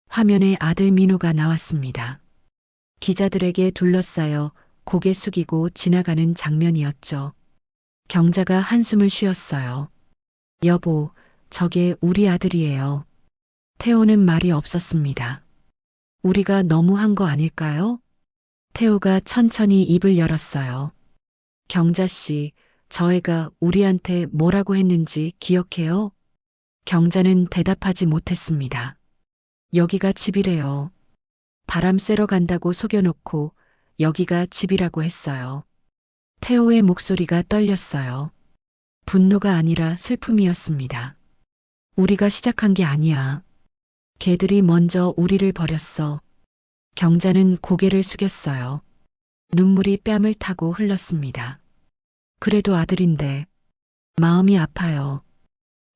화면에 아들 민호가 나왔습니다. 기자들에게 둘러싸여 고개 숙이고 지나가는 장면이었죠. 경자가 한숨을 쉬었어요. 여보, 저게 우리 아들이에요. 태호는 말이 없었습니다. 우리가 너무한 거 아닐까요? 태호가 천천히 입을 열었어요. 경자 씨, 저 애가 우리한테 뭐라고 했는지 기억해요? 경자는 대답하지 못했습니다. 여기가 집이래요. 바람 쐬러 간다고 속여놓고 여기가 집이라고 했어요. 태호의 목소리가 떨렸어요. 분노가 아니라 슬픔이었습니다. 우리가 시작한 게 아니야. 걔들이 먼저 우리를 버렸어. 경자는 고개를 숙였어요. 눈물이 뺨을 타고 흘렀습니다. 그래도 아들인데 마음이 아파요.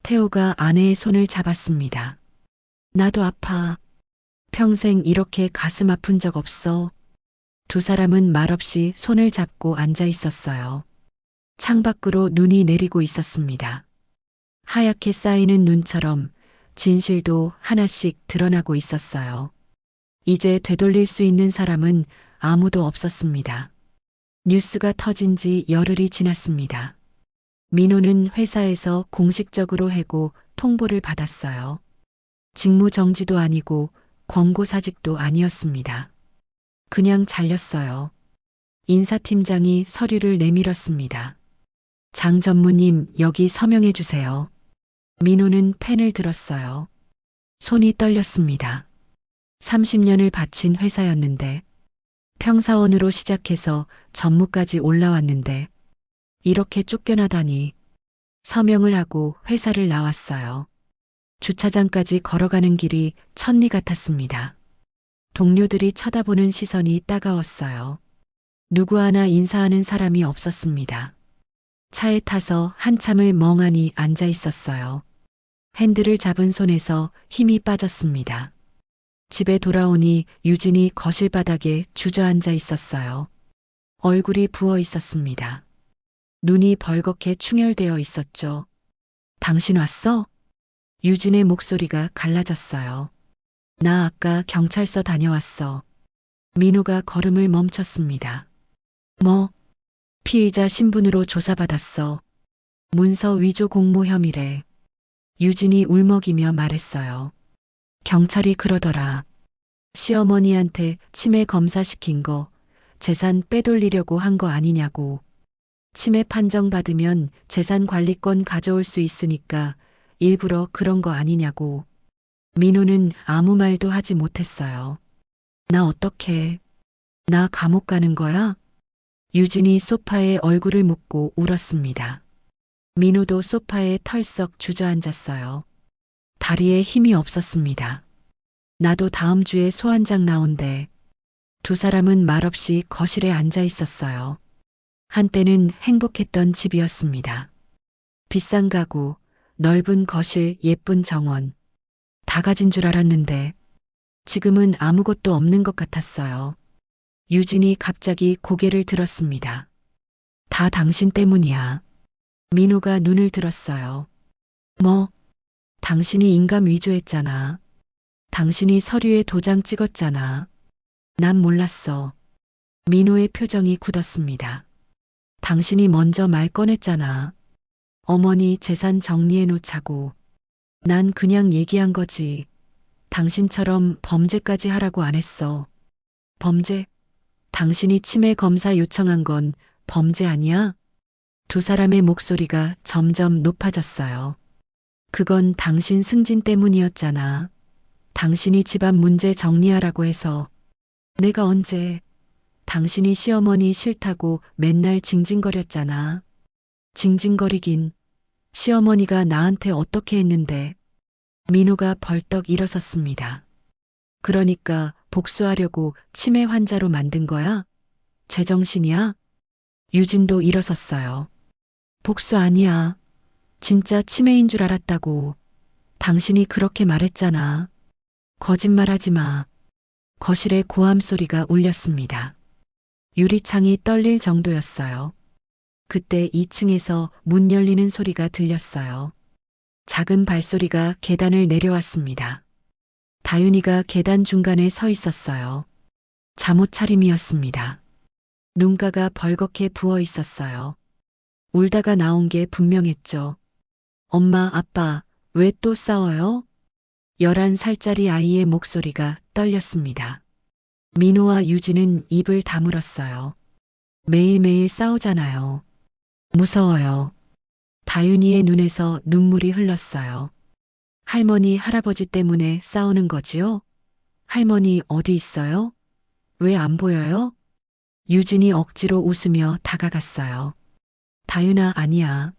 태호가 아내의 손을 잡았습니다. 나도 아파. 평생 이렇게 가슴 아픈 적 없어. 두 사람은 말없이 손을 잡고 앉아 있었어요. 창밖으로 눈이 내리고 있었습니다. 하얗게 쌓이는 눈처럼 진실도 하나씩 드러나고 있었어요. 이제 되돌릴 수 있는 사람은 아무도 없었습니다. 뉴스가 터진 지 열흘이 지났습니다. 민호는 회사에서 공식적으로 해고 통보를 받았어요. 직무 정지도 아니고 권고사직도 아니었습니다. 그냥 잘렸어요. 인사팀장이 서류를 내밀었습니다. 장 전무님, 여기 서명해 주세요. 민호는 펜을 들었어요. 손이 떨렸습니다. 30년을 바친 회사였는데, 평사원으로 시작해서 전무까지 올라왔는데, 이렇게 쫓겨나다니. 서명을 하고 회사를 나왔어요. 주차장까지 걸어가는 길이 천리 같았습니다. 동료들이 쳐다보는 시선이 따가웠어요. 누구 하나 인사하는 사람이 없었습니다. 차에 타서 한참을 멍하니 앉아 있었어요. 핸들을 잡은 손에서 힘이 빠졌습니다. 집에 돌아오니 유진이 거실 바닥에 주저앉아 있었어요. 얼굴이 부어 있었습니다. 눈이 벌겋게 충혈되어 있었죠. 당신 왔어? 유진의 목소리가 갈라졌어요. 나 아까 경찰서 다녀왔어. 민호가 걸음을 멈췄습니다. 뭐? 피의자 신분으로 조사받았어. 문서 위조 공모 혐의래. 유진이 울먹이며 말했어요. 경찰이 그러더라. 시어머니한테 치매 검사시킨 거 재산 빼돌리려고 한 거 아니냐고. 치매 판정 받으면 재산 관리권 가져올 수 있으니까 일부러 그런 거 아니냐고. 민호는 아무 말도 하지 못했어요. 나 어떡해. 나 감옥 가는 거야? 유진이 소파에 얼굴을 묻고 울었습니다. 민호도 소파에 털썩 주저앉았어요. 다리에 힘이 없었습니다. 나도 다음 주에 소환장 나온대. 두 사람은 말없이 거실에 앉아 있었어요. 한때는 행복했던 집이었습니다. 비싼 가구, 넓은 거실, 예쁜 정원. 다 가진 줄 알았는데 지금은 아무것도 없는 것 같았어요. 유진이 갑자기 고개를 들었습니다. 다 당신 때문이야. 민호가 눈을 들었어요. 뭐? 당신이 인감 위조했잖아. 당신이 서류에 도장 찍었잖아. 난 몰랐어. 민호의 표정이 굳었습니다. 당신이 먼저 말 꺼냈잖아. 어머니 재산 정리해 놓자고. 난 그냥 얘기한 거지. 당신처럼 범죄까지 하라고 안 했어. 범죄? 당신이 치매 검사 요청한 건 범죄 아니야? 두 사람의 목소리가 점점 높아졌어요. 그건 당신 승진 때문이었잖아. 당신이 집안 문제 정리하라고 해서. 내가 언제. 당신이 시어머니 싫다고 맨날 징징거렸잖아. 징징거리긴. 시어머니가 나한테 어떻게 했는데. 민호가 벌떡 일어섰습니다. 그러니까 복수하려고 치매 환자로 만든 거야? 제정신이야? 유진도 일어섰어요. 복수 아니야. 진짜 치매인 줄 알았다고. 당신이 그렇게 말했잖아. 거짓말하지 마. 거실에 고함 소리가 울렸습니다. 유리창이 떨릴 정도였어요. 그때 2층에서 문 열리는 소리가 들렸어요. 작은 발소리가 계단을 내려왔습니다. 다윤이가 계단 중간에 서 있었어요. 잠옷 차림이었습니다. 눈가가 벌겋게 부어 있었어요. 울다가 나온 게 분명했죠. 엄마, 아빠, 왜 또 싸워요? 11살짜리 아이의 목소리가 떨렸습니다. 민호와 유진은 입을 다물었어요. 매일매일 싸우잖아요. 무서워요. 다윤이의 눈에서 눈물이 흘렀어요. 할머니, 할아버지 때문에 싸우는 거지요? 할머니 어디 있어요? 왜 안 보여요? 유진이 억지로 웃으며 다가갔어요. 다윤아, 아니야.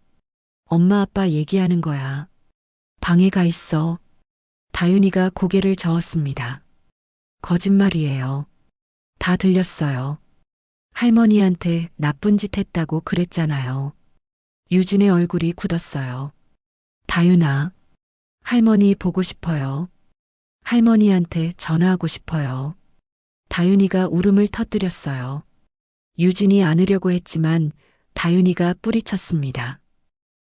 엄마 아빠 얘기하는 거야. 방에 가 있어. 다윤이가 고개를 저었습니다. 거짓말이에요. 다 들렸어요. 할머니한테 나쁜 짓 했다고 그랬잖아요. 유진의 얼굴이 굳었어요. 다윤아, 할머니 보고 싶어요. 할머니한테 전화하고 싶어요. 다윤이가 울음을 터뜨렸어요. 유진이 안으려고 했지만 다윤이가 뿌리쳤습니다.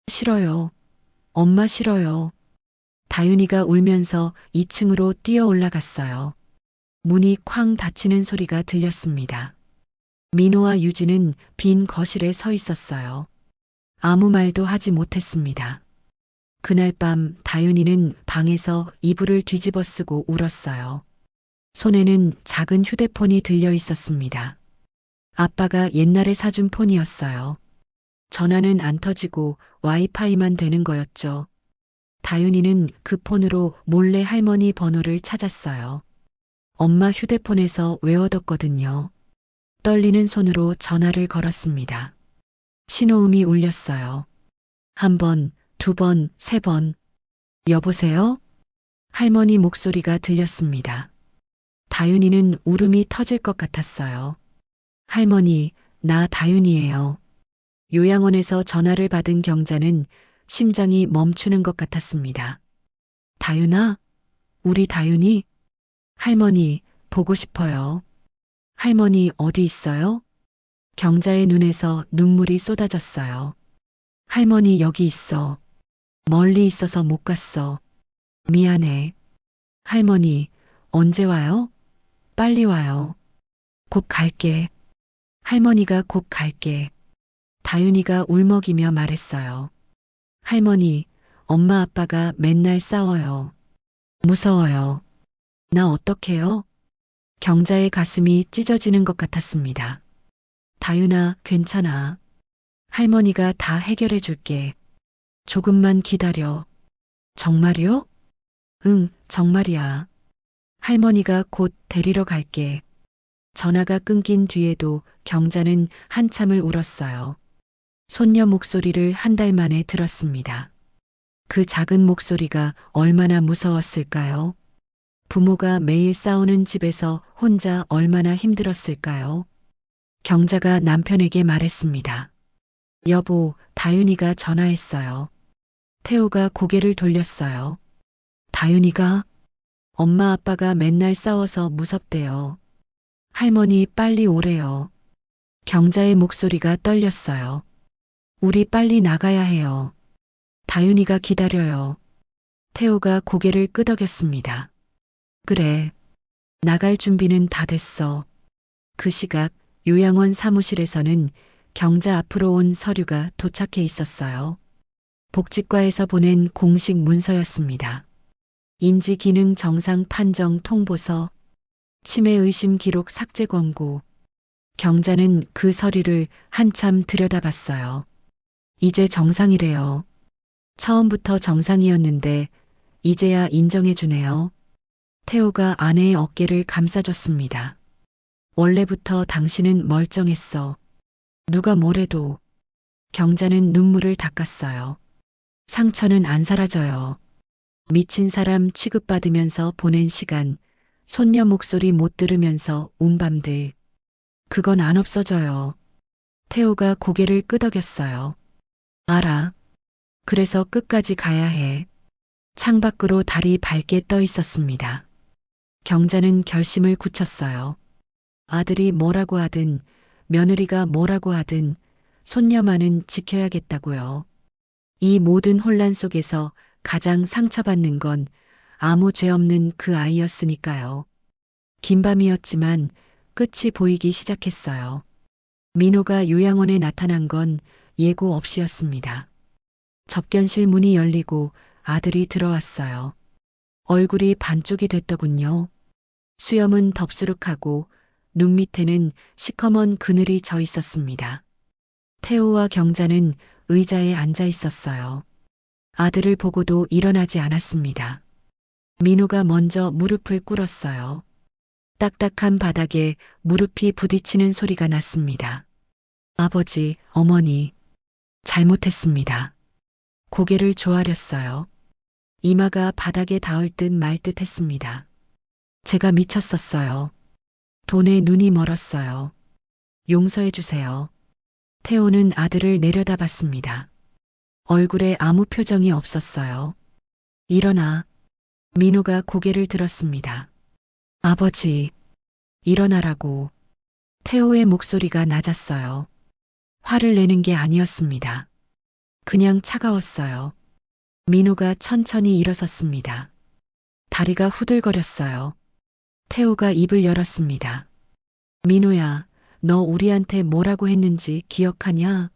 싫어요. 엄마 싫어요. 다윤이가 울면서 2층으로 뛰어 올라갔어요. 문이 쾅 닫히는 소리가 들렸습니다. 민호와 유진은 빈 거실에 서 있었어요. 아무 말도 하지 못했습니다. 그날 밤 다윤이는 방에서 이불을 뒤집어 쓰고 울었어요. 손에는 작은 휴대폰이 들려 있었습니다. 아빠가 옛날에 사준 폰이었어요. 전화는 안 터지고 와이파이만 되는 거였죠. 다윤이는 그 폰으로 몰래 할머니 번호를 찾았어요. 엄마 휴대폰에서 외워뒀거든요. 떨리는 손으로 전화를 걸었습니다. 신호음이 울렸어요. 한 번, 두 번, 세 번. 여보세요? 할머니 목소리가 들렸습니다. 다윤이는 울음이 터질 것 같았어요. 할머니, 나 다윤이에요. 요양원에서 전화를 받은 경자는 심장이 멈추는 것 같았습니다. 다윤아? 우리 다윤이? 할머니, 보고 싶어요. 할머니 어디 있어요? 경자의 눈에서 눈물이 쏟아졌어요. 할머니 여기 있어. 멀리 있어서 못 갔어. 미안해. 할머니, 언제 와요? 빨리 와요. 곧 갈게. 할머니가 곧 갈게. 다윤이가 울먹이며 말했어요. 할머니, 엄마 아빠가 맨날 싸워요. 무서워요. 나 어떡해요? 경자의 가슴이 찢어지는 것 같았습니다. 다윤아, 괜찮아. 할머니가 다 해결해 줄게. 조금만 기다려. 정말이요? 응, 정말이야. 할머니가 곧 데리러 갈게. 전화가 끊긴 뒤에도 경자는 한참을 울었어요. 손녀 목소리를 한 달 만에 들었습니다. 그 작은 목소리가 얼마나 무서웠을까요? 부모가 매일 싸우는 집에서 혼자 얼마나 힘들었을까요? 경자가 남편에게 말했습니다. 여보, 다윤이가 전화했어요. 태호가 고개를 돌렸어요. 다윤이가? 엄마 아빠가 맨날 싸워서 무섭대요. 할머니 빨리 오래요. 경자의 목소리가 떨렸어요. 우리 빨리 나가야 해요. 다윤이가 기다려요. 태호가 고개를 끄덕였습니다. 그래. 나갈 준비는 다 됐어. 그 시각 요양원 사무실에서는 경자 앞으로 온 서류가 도착해 있었어요. 복지과에서 보낸 공식 문서였습니다. 인지 기능 정상 판정 통보서, 치매 의심 기록 삭제 권고. 경자는 그 서류를 한참 들여다봤어요. 이제 정상이래요. 처음부터 정상이었는데 이제야 인정해 주네요. 태호가 아내의 어깨를 감싸줬습니다. 원래부터 당신은 멀쩡했어. 누가 뭐래도. 경자는 눈물을 닦았어요. 상처는 안 사라져요. 미친 사람 취급받으면서 보낸 시간, 손녀 목소리 못 들으면서 운 밤들. 그건 안 없어져요. 태호가 고개를 끄덕였어요. 알아. 그래서 끝까지 가야 해. 창밖으로 달이 밝게 떠 있었습니다. 경자는 결심을 굳혔어요. 아들이 뭐라고 하든, 며느리가 뭐라고 하든, 손녀만은 지켜야겠다고요. 이 모든 혼란 속에서 가장 상처받는 건 아무 죄 없는 그 아이였으니까요. 긴 밤이었지만 끝이 보이기 시작했어요. 민호가 요양원에 나타난 건 예고 없이였습니다. 접견실 문이 열리고 아들이 들어왔어요. 얼굴이 반쪽이 됐더군요. 수염은 덥수룩하고 눈 밑에는 시커먼 그늘이 져 있었습니다. 태호와 경자는 의자에 앉아 있었어요. 아들을 보고도 일어나지 않았습니다. 민호가 먼저 무릎을 꿇었어요. 딱딱한 바닥에 무릎이 부딪히는 소리가 났습니다. 아버지, 어머니, 잘못했습니다. 고개를 조아렸어요. 이마가 바닥에 닿을 듯 말 듯 했습니다. 제가 미쳤었어요. 돈에 눈이 멀었어요. 용서해 주세요. 태호는 아들을 내려다봤습니다. 얼굴에 아무 표정이 없었어요. 일어나. 민호가 고개를 들었습니다. 아버지, 일어나라고. 태호의 목소리가 낮았어요. 화를 내는 게 아니었습니다. 그냥 차가웠어요. 민호가 천천히 일어섰습니다. 다리가 후들거렸어요. 태호가 입을 열었습니다. 민호야, 너 우리한테 뭐라고 했는지 기억하냐?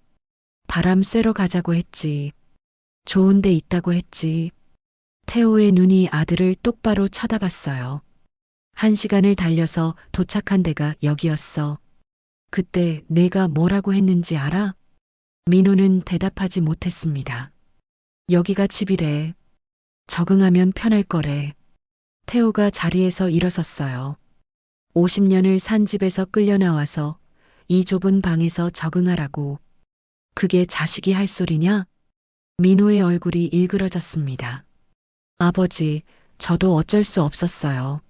바람 쐬러 가자고 했지. 좋은 데 있다고 했지. 태호의 눈이 아들을 똑바로 쳐다봤어요. 1시간을 달려서 도착한 데가 여기였어. 그때 내가 뭐라고 했는지 알아? 민호는 대답하지 못했습니다. 여기가 집이래. 적응하면 편할 거래. 태호가 자리에서 일어섰어요. 50년을 산 집에서 끌려 나와서 이 좁은 방에서 적응하라고. 그게 자식이 할 소리냐? 민호의 얼굴이 일그러졌습니다. 아버지, 저도 어쩔 수 없었어요.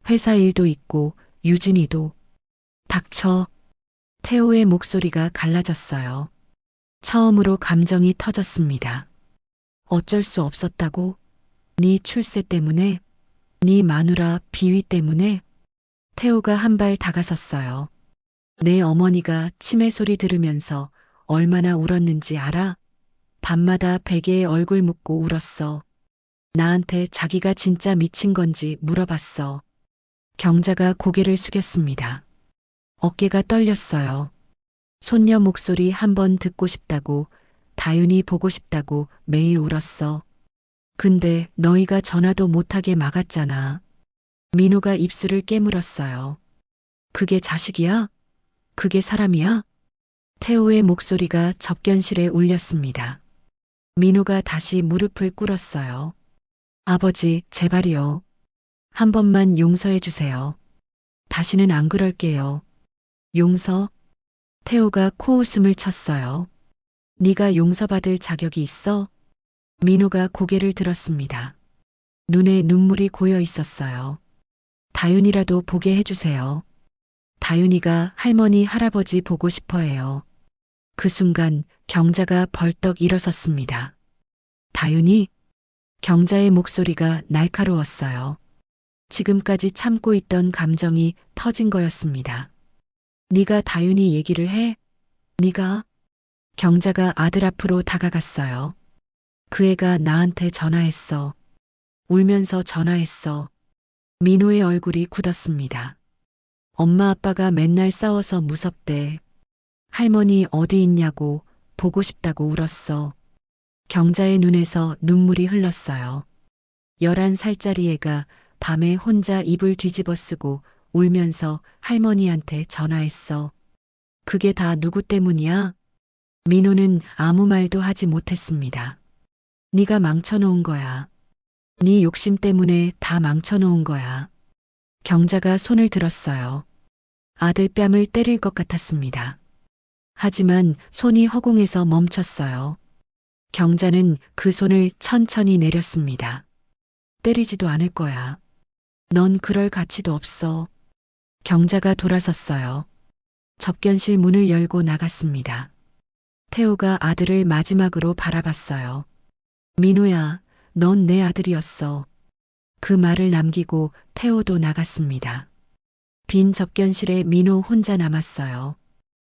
회사 일도 있고 유진이도. 닥쳐. 태호의 목소리가 갈라졌어요. 처음으로 감정이 터졌습니다. 어쩔 수 없었다고? 네 출세 때문에? 네 마누라 비위 때문에? 태호가 한 발 다가섰어요. 내 어머니가 치매 소리 들으면서 얼마나 울었는지 알아? 밤마다 베개에 얼굴 묻고 울었어. 나한테 자기가 진짜 미친 건지 물어봤어. 경자가 고개를 숙였습니다. 어깨가 떨렸어요. 손녀 목소리 한번 듣고 싶다고, 다윤이 보고 싶다고 매일 울었어. 근데 너희가 전화도 못하게 막았잖아. 민호가 입술을 깨물었어요. 그게 자식이야? 그게 사람이야? 태호의 목소리가 접견실에 울렸습니다. 민호가 다시 무릎을 꿇었어요. 아버지, 제발이요. 한 번만 용서해 주세요. 다시는 안 그럴게요. 용서? 태호가 코웃음을 쳤어요. 네가 용서받을 자격이 있어? 민호가 고개를 들었습니다. 눈에 눈물이 고여 있었어요. 다윤이라도 보게 해주세요. 다윤이가 할머니, 할아버지 보고 싶어 해요. 그 순간 경자가 벌떡 일어섰습니다. 다윤이? 경자의 목소리가 날카로웠어요. 지금까지 참고 있던 감정이 터진 거였습니다. 네가 다윤이 얘기를 해? 네가? 경자가 아들 앞으로 다가갔어요. 그 애가 나한테 전화했어. 울면서 전화했어. 민호의 얼굴이 굳었습니다. 엄마 아빠가 맨날 싸워서 무섭대. 할머니 어디 있냐고 보고 싶다고 울었어. 경자의 눈에서 눈물이 흘렀어요. 11살짜리 애가 밤에 혼자 이불 뒤집어 쓰고 울면서 할머니한테 전화했어. 그게 다 누구 때문이야? 민호는 아무 말도 하지 못했습니다. 네가 망쳐놓은 거야. 네 욕심 때문에 다 망쳐놓은 거야. 경자가 손을 들었어요. 아들 뺨을 때릴 것 같았습니다. 하지만 손이 허공에서 멈췄어요. 경자는 그 손을 천천히 내렸습니다. 때리지도 않을 거야. 넌 그럴 가치도 없어. 경자가 돌아섰어요. 접견실 문을 열고 나갔습니다. 태호가 아들을 마지막으로 바라봤어요. 민호야, 넌 내 아들이었어. 그 말을 남기고 태호도 나갔습니다. 빈 접견실에 민호 혼자 남았어요.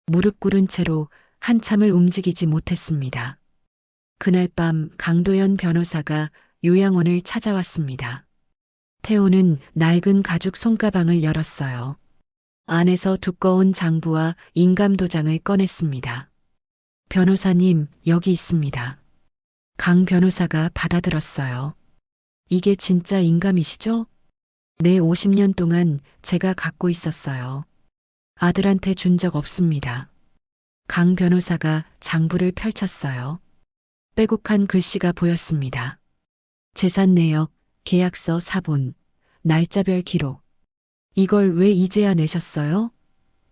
무릎 꿇은 채로 한참을 움직이지 못했습니다. 그날 밤 강도연 변호사가 요양원을 찾아왔습니다. 태호는 낡은 가죽 손가방을 열었어요. 안에서 두꺼운 장부와 인감도장을 꺼냈습니다. 변호사님, 여기 있습니다. 강 변호사가 받아들었어요. 이게 진짜 인감이시죠? 네, 50년 동안 제가 갖고 있었어요. 아들한테 준 적 없습니다. 강 변호사가 장부를 펼쳤어요. 빼곡한 글씨가 보였습니다. 재산 내역, 계약서 사본, 날짜별 기록. 이걸 왜 이제야 내셨어요?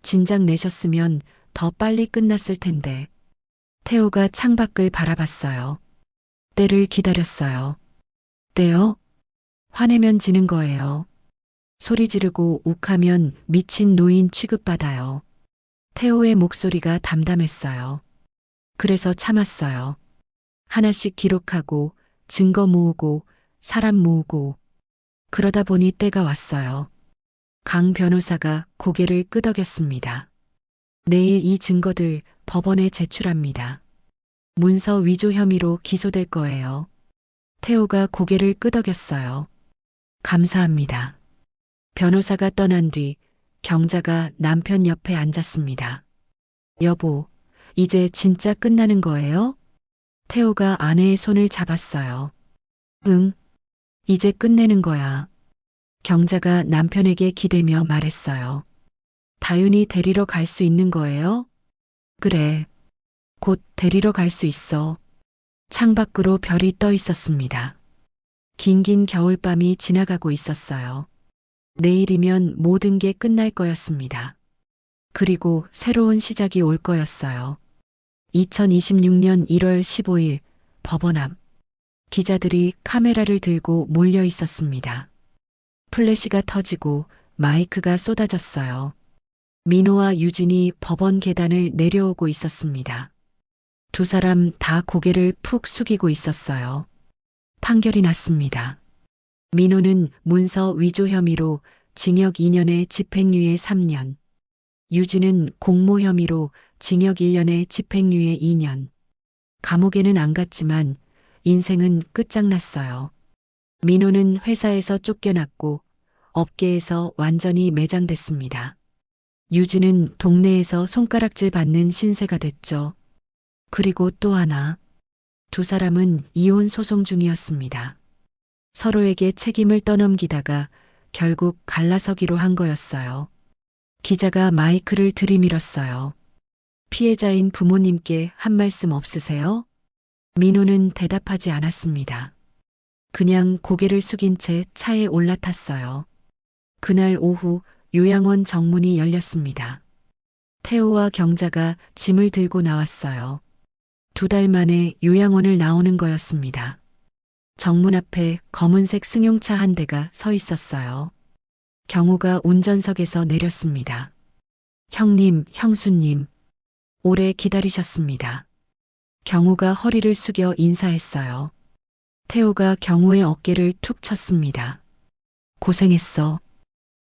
진작 내셨으면 더 빨리 끝났을 텐데. 태호가 창밖을 바라봤어요. 때를 기다렸어요. 때요? 화내면 지는 거예요. 소리 지르고 욱하면 미친 노인 취급받아요. 태호의 목소리가 담담했어요. 그래서 참았어요. 하나씩 기록하고 증거 모으고 사람 모으고 그러다 보니 때가 왔어요. 강 변호사가 고개를 끄덕였습니다. 내일 이 증거들 법원에 제출합니다. 문서 위조 혐의로 기소될 거예요. 태호가 고개를 끄덕였어요. 감사합니다. 변호사가 떠난 뒤 경자가 남편 옆에 앉았습니다. 여보, 이제 진짜 끝나는 거예요? 태호가 아내의 손을 잡았어요. 응, 이제 끝내는 거야. 경자가 남편에게 기대며 말했어요. 다윤이 데리러 갈 수 있는 거예요? 그래. 곧 데리러 갈 수 있어. 창밖으로 별이 떠 있었습니다. 긴긴 겨울밤이 지나가고 있었어요. 내일이면 모든 게 끝날 거였습니다. 그리고 새로운 시작이 올 거였어요. 2026년 1월 15일 법원 앞 기자들이 카메라를 들고 몰려 있었습니다. 플래시가 터지고 마이크가 쏟아졌어요. 민호와 유진이 법원 계단을 내려오고 있었습니다. 두 사람 다 고개를 푹 숙이고 있었어요. 판결이 났습니다. 민호는 문서 위조 혐의로 징역 2년에 집행유예 3년, 유진은 공모 혐의로 징역 1년에 집행유예 2년. 감옥에는 안 갔지만 인생은 끝장났어요. 민호는 회사에서 쫓겨났고 업계에서 완전히 매장됐습니다. 유진은 동네에서 손가락질 받는 신세가 됐죠. 그리고 또 하나. 두 사람은 이혼 소송 중이었습니다. 서로에게 책임을 떠넘기다가 결국 갈라서기로 한 거였어요. 기자가 마이크를 들이밀었어요. 피해자인 부모님께 한 말씀 없으세요? 민호는 대답하지 않았습니다. 그냥 고개를 숙인 채 차에 올라탔어요. 그날 오후 요양원 정문이 열렸습니다. 태호와 경자가 짐을 들고 나왔어요. 2달 만에 요양원을 나오는 거였습니다. 정문 앞에 검은색 승용차 한 대가 서 있었어요. 경호가 운전석에서 내렸습니다. 형님, 형수님, 오래 기다리셨습니다. 경호가 허리를 숙여 인사했어요. 태호가 경호의 어깨를 툭 쳤습니다. 고생했어.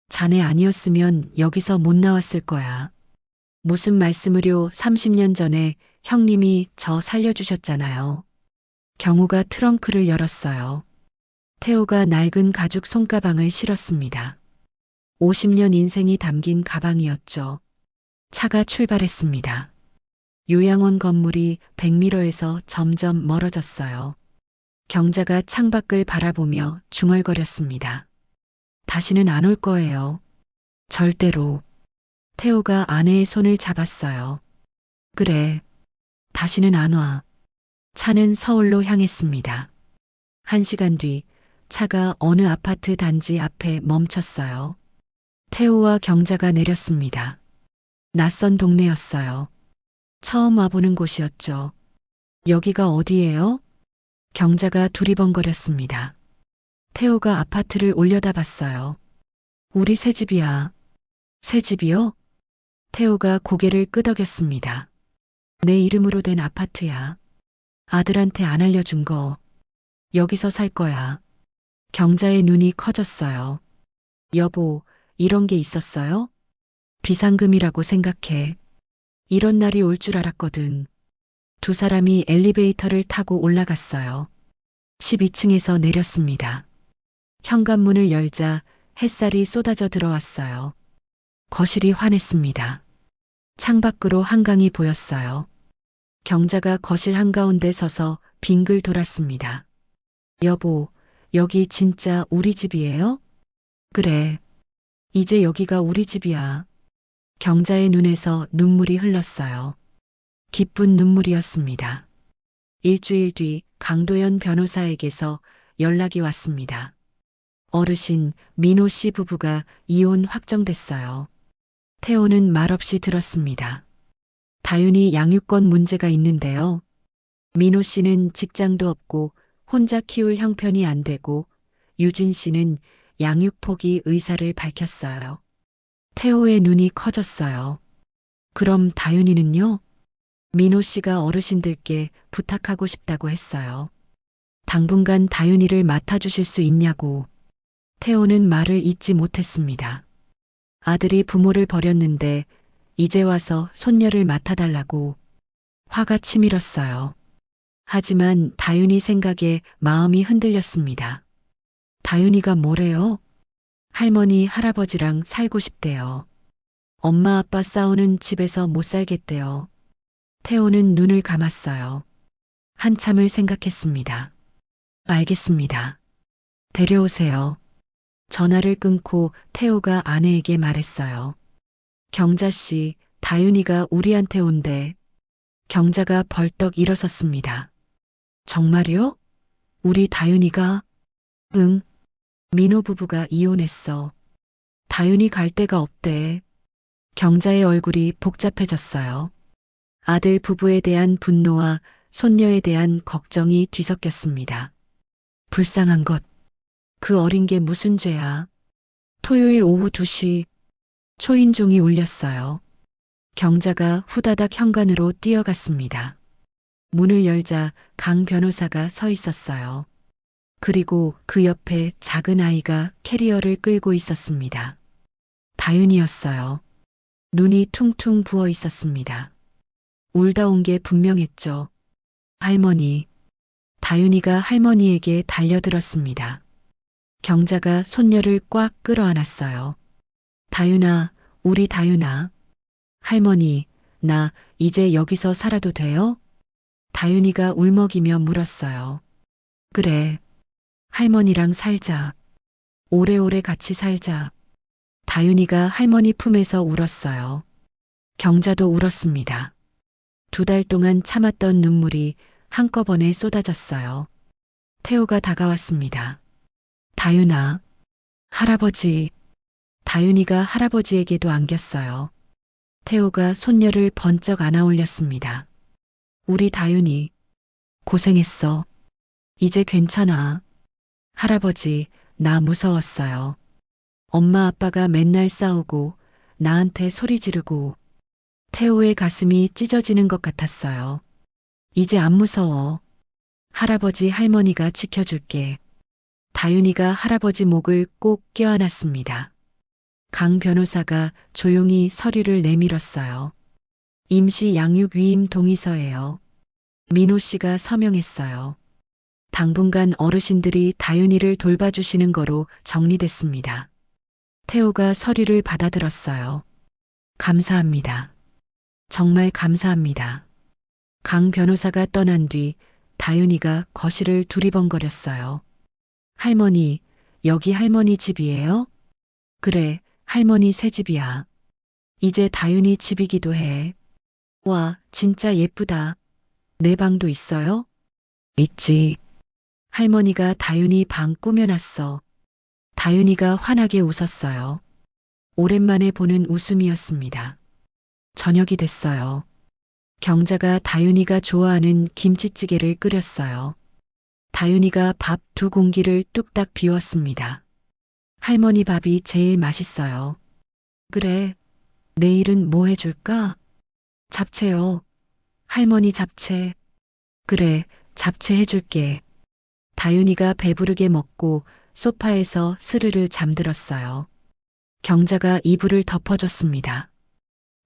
자네 아니었으면 여기서 못 나왔을 거야. 무슨 말씀을요. 30년 전에 형님이 저 살려주셨잖아요. 경호가 트렁크를 열었어요. 태호가 낡은 가죽 손가방을 실었습니다. 50년 인생이 담긴 가방이었죠. 차가 출발했습니다. 요양원 건물이 100m에서 점점 멀어졌어요. 경자가 창밖을 바라보며 중얼거렸습니다. 다시는 안 올 거예요. 절대로. 태호가 아내의 손을 잡았어요. 그래. 다시는 안 와. 차는 서울로 향했습니다. 1시간 뒤 차가 어느 아파트 단지 앞에 멈췄어요. 태호와 경자가 내렸습니다. 낯선 동네였어요. 처음 와보는 곳이었죠. 여기가 어디예요? 경자가 두리번거렸습니다. 태호가 아파트를 올려다봤어요. 우리 새 집이야. 새 집이요? 태호가 고개를 끄덕였습니다. 내 이름으로 된 아파트야. 아들한테 안 알려준 거. 여기서 살 거야. 경자의 눈이 커졌어요. 여보, 이런 게 있었어요? 비상금이라고 생각해. 이런 날이 올 줄 알았거든. 두 사람이 엘리베이터를 타고 올라갔어요. 12층에서 내렸습니다. 현관문을 열자 햇살이 쏟아져 들어왔어요. 거실이 환했습니다. 창밖으로 한강이 보였어요. 경자가 거실 한가운데 서서 빙글 돌았습니다. 여보, 여기 진짜 우리 집이에요? 그래. 이제 여기가 우리 집이야. 경자의 눈에서 눈물이 흘렀어요. 기쁜 눈물이었습니다. 일주일 뒤 강도연 변호사에게서 연락이 왔습니다. 어르신 민호 씨 부부가 이혼 확정됐어요. 태호는 말없이 들었습니다. 다윤이 양육권 문제가 있는데요. 민호 씨는 직장도 없고 혼자 키울 형편이 안 되고 유진 씨는 양육 포기 의사를 밝혔어요. 태호의 눈이 커졌어요. 그럼 다윤이는요? 민호 씨가 어르신들께 부탁하고 싶다고 했어요. 당분간 다윤이를 맡아주실 수 있냐고. 태호는 말을 잇지 못했습니다. 아들이 부모를 버렸는데 이제 와서 손녀를 맡아달라고. 화가 치밀었어요. 하지만 다윤이 생각에 마음이 흔들렸습니다. 다윤이가 뭐래요? 할머니, 할아버지랑 살고 싶대요. 엄마, 아빠 싸우는 집에서 못 살겠대요. 태호는 눈을 감았어요. 한참을 생각했습니다. 알겠습니다. 데려오세요. 전화를 끊고 태호가 아내에게 말했어요. 경자 씨, 다윤이가 우리한테 온대. 경자가 벌떡 일어섰습니다. 정말요? 우리 다윤이가? 응. 민호 부부가 이혼했어. 다윤이 갈 데가 없대. 경자의 얼굴이 복잡해졌어요. 아들 부부에 대한 분노와 손녀에 대한 걱정이 뒤섞였습니다. 불쌍한 것. 그 어린 게 무슨 죄야. 토요일 오후 2시 초인종이 울렸어요. 경자가 후다닥 현관으로 뛰어갔습니다. 문을 열자 강 변호사가 서 있었어요. 그리고 그 옆에 작은 아이가 캐리어를 끌고 있었습니다. 다윤이었어요. 눈이 퉁퉁 부어 있었습니다. 울다 온 게 분명했죠. 할머니. 다윤이가 할머니에게 달려들었습니다. 경자가 손녀를 꽉 끌어안았어요. 다윤아, 우리 다윤아. 할머니, 나 이제 여기서 살아도 돼요? 다윤이가 울먹이며 물었어요. 그래. 할머니랑 살자. 오래오래 같이 살자. 다윤이가 할머니 품에서 울었어요. 경자도 울었습니다. 2달 동안 참았던 눈물이 한꺼번에 쏟아졌어요. 태호가 다가왔습니다. 다윤아, 할아버지. 다윤이가 할아버지에게도 안겼어요. 태호가 손녀를 번쩍 안아 올렸습니다. 우리 다윤이, 고생했어. 이제 괜찮아. 할아버지, 나 무서웠어요. 엄마 아빠가 맨날 싸우고 나한테 소리 지르고 태호의 가슴이 찢어지는 것 같았어요. 이제 안 무서워. 할아버지 할머니가 지켜줄게. 다윤이가 할아버지 목을 꼭 껴안았습니다. 강 변호사가 조용히 서류를 내밀었어요. 임시 양육 위임 동의서예요. 민호 씨가 서명했어요. 당분간 어르신들이 다윤이를 돌봐주시는 거로 정리됐습니다. 태호가 서류를 받아들었어요. 감사합니다. 정말 감사합니다. 강 변호사가 떠난 뒤 다윤이가 거실을 두리번거렸어요. 할머니, 여기 할머니 집이에요? 그래, 할머니 새 집이야. 이제 다윤이 집이기도 해. 와, 진짜 예쁘다. 내 방도 있어요? 있지. 할머니가 다윤이 방 꾸며놨어. 다윤이가 환하게 웃었어요. 오랜만에 보는 웃음이었습니다. 저녁이 됐어요. 경자가 다윤이가 좋아하는 김치찌개를 끓였어요. 다윤이가 밥 2공기를 뚝딱 비웠습니다. 할머니 밥이 제일 맛있어요. 그래, 내일은 뭐 해줄까? 잡채요. 할머니 잡채. 그래, 잡채 해줄게. 다윤이가 배부르게 먹고 소파에서 스르르 잠들었어요. 경자가 이불을 덮어줬습니다.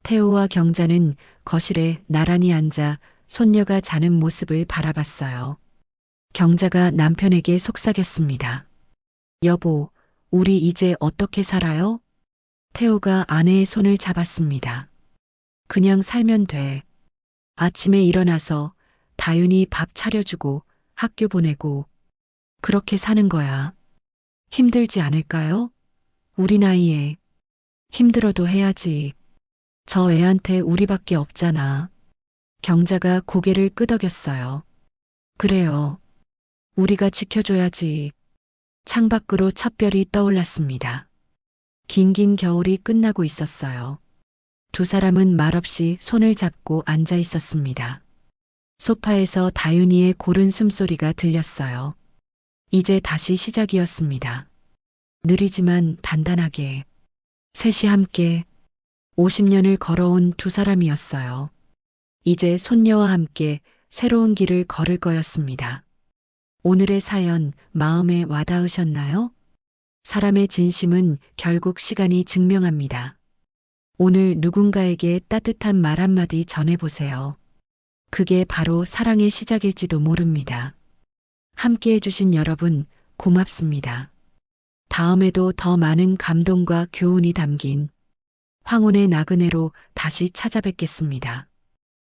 태호와 경자는 거실에 나란히 앉아 손녀가 자는 모습을 바라봤어요. 경자가 남편에게 속삭였습니다. 여보, 우리 이제 어떻게 살아요? 태호가 아내의 손을 잡았습니다. 그냥 살면 돼. 아침에 일어나서 다윤이 밥 차려주고 학교 보내고 그렇게 사는 거야. 힘들지 않을까요? 우리 나이에. 힘들어도 해야지. 저 애한테 우리밖에 없잖아. 경자가 고개를 끄덕였어요. 그래요. 우리가 지켜줘야지. 창밖으로 첫별이 떠올랐습니다. 긴긴 겨울이 끝나고 있었어요. 2 사람은 말없이 손을 잡고 앉아 있었습니다. 소파에서 다윤이의 고른 숨소리가 들렸어요. 이제 다시 시작이었습니다. 느리지만 단단하게. 셋이 함께 50년을 걸어온 2 사람이었어요. 이제 손녀와 함께 새로운 길을 걸을 거였습니다. 오늘의 사연 마음에 와닿으셨나요? 사람의 진심은 결국 시간이 증명합니다. 오늘 누군가에게 따뜻한 말 한마디 전해보세요. 그게 바로 사랑의 시작일지도 모릅니다. 함께 해주신 여러분, 고맙습니다. 다음에도 더 많은 감동과 교훈이 담긴 황혼의 나그네로 다시 찾아뵙겠습니다.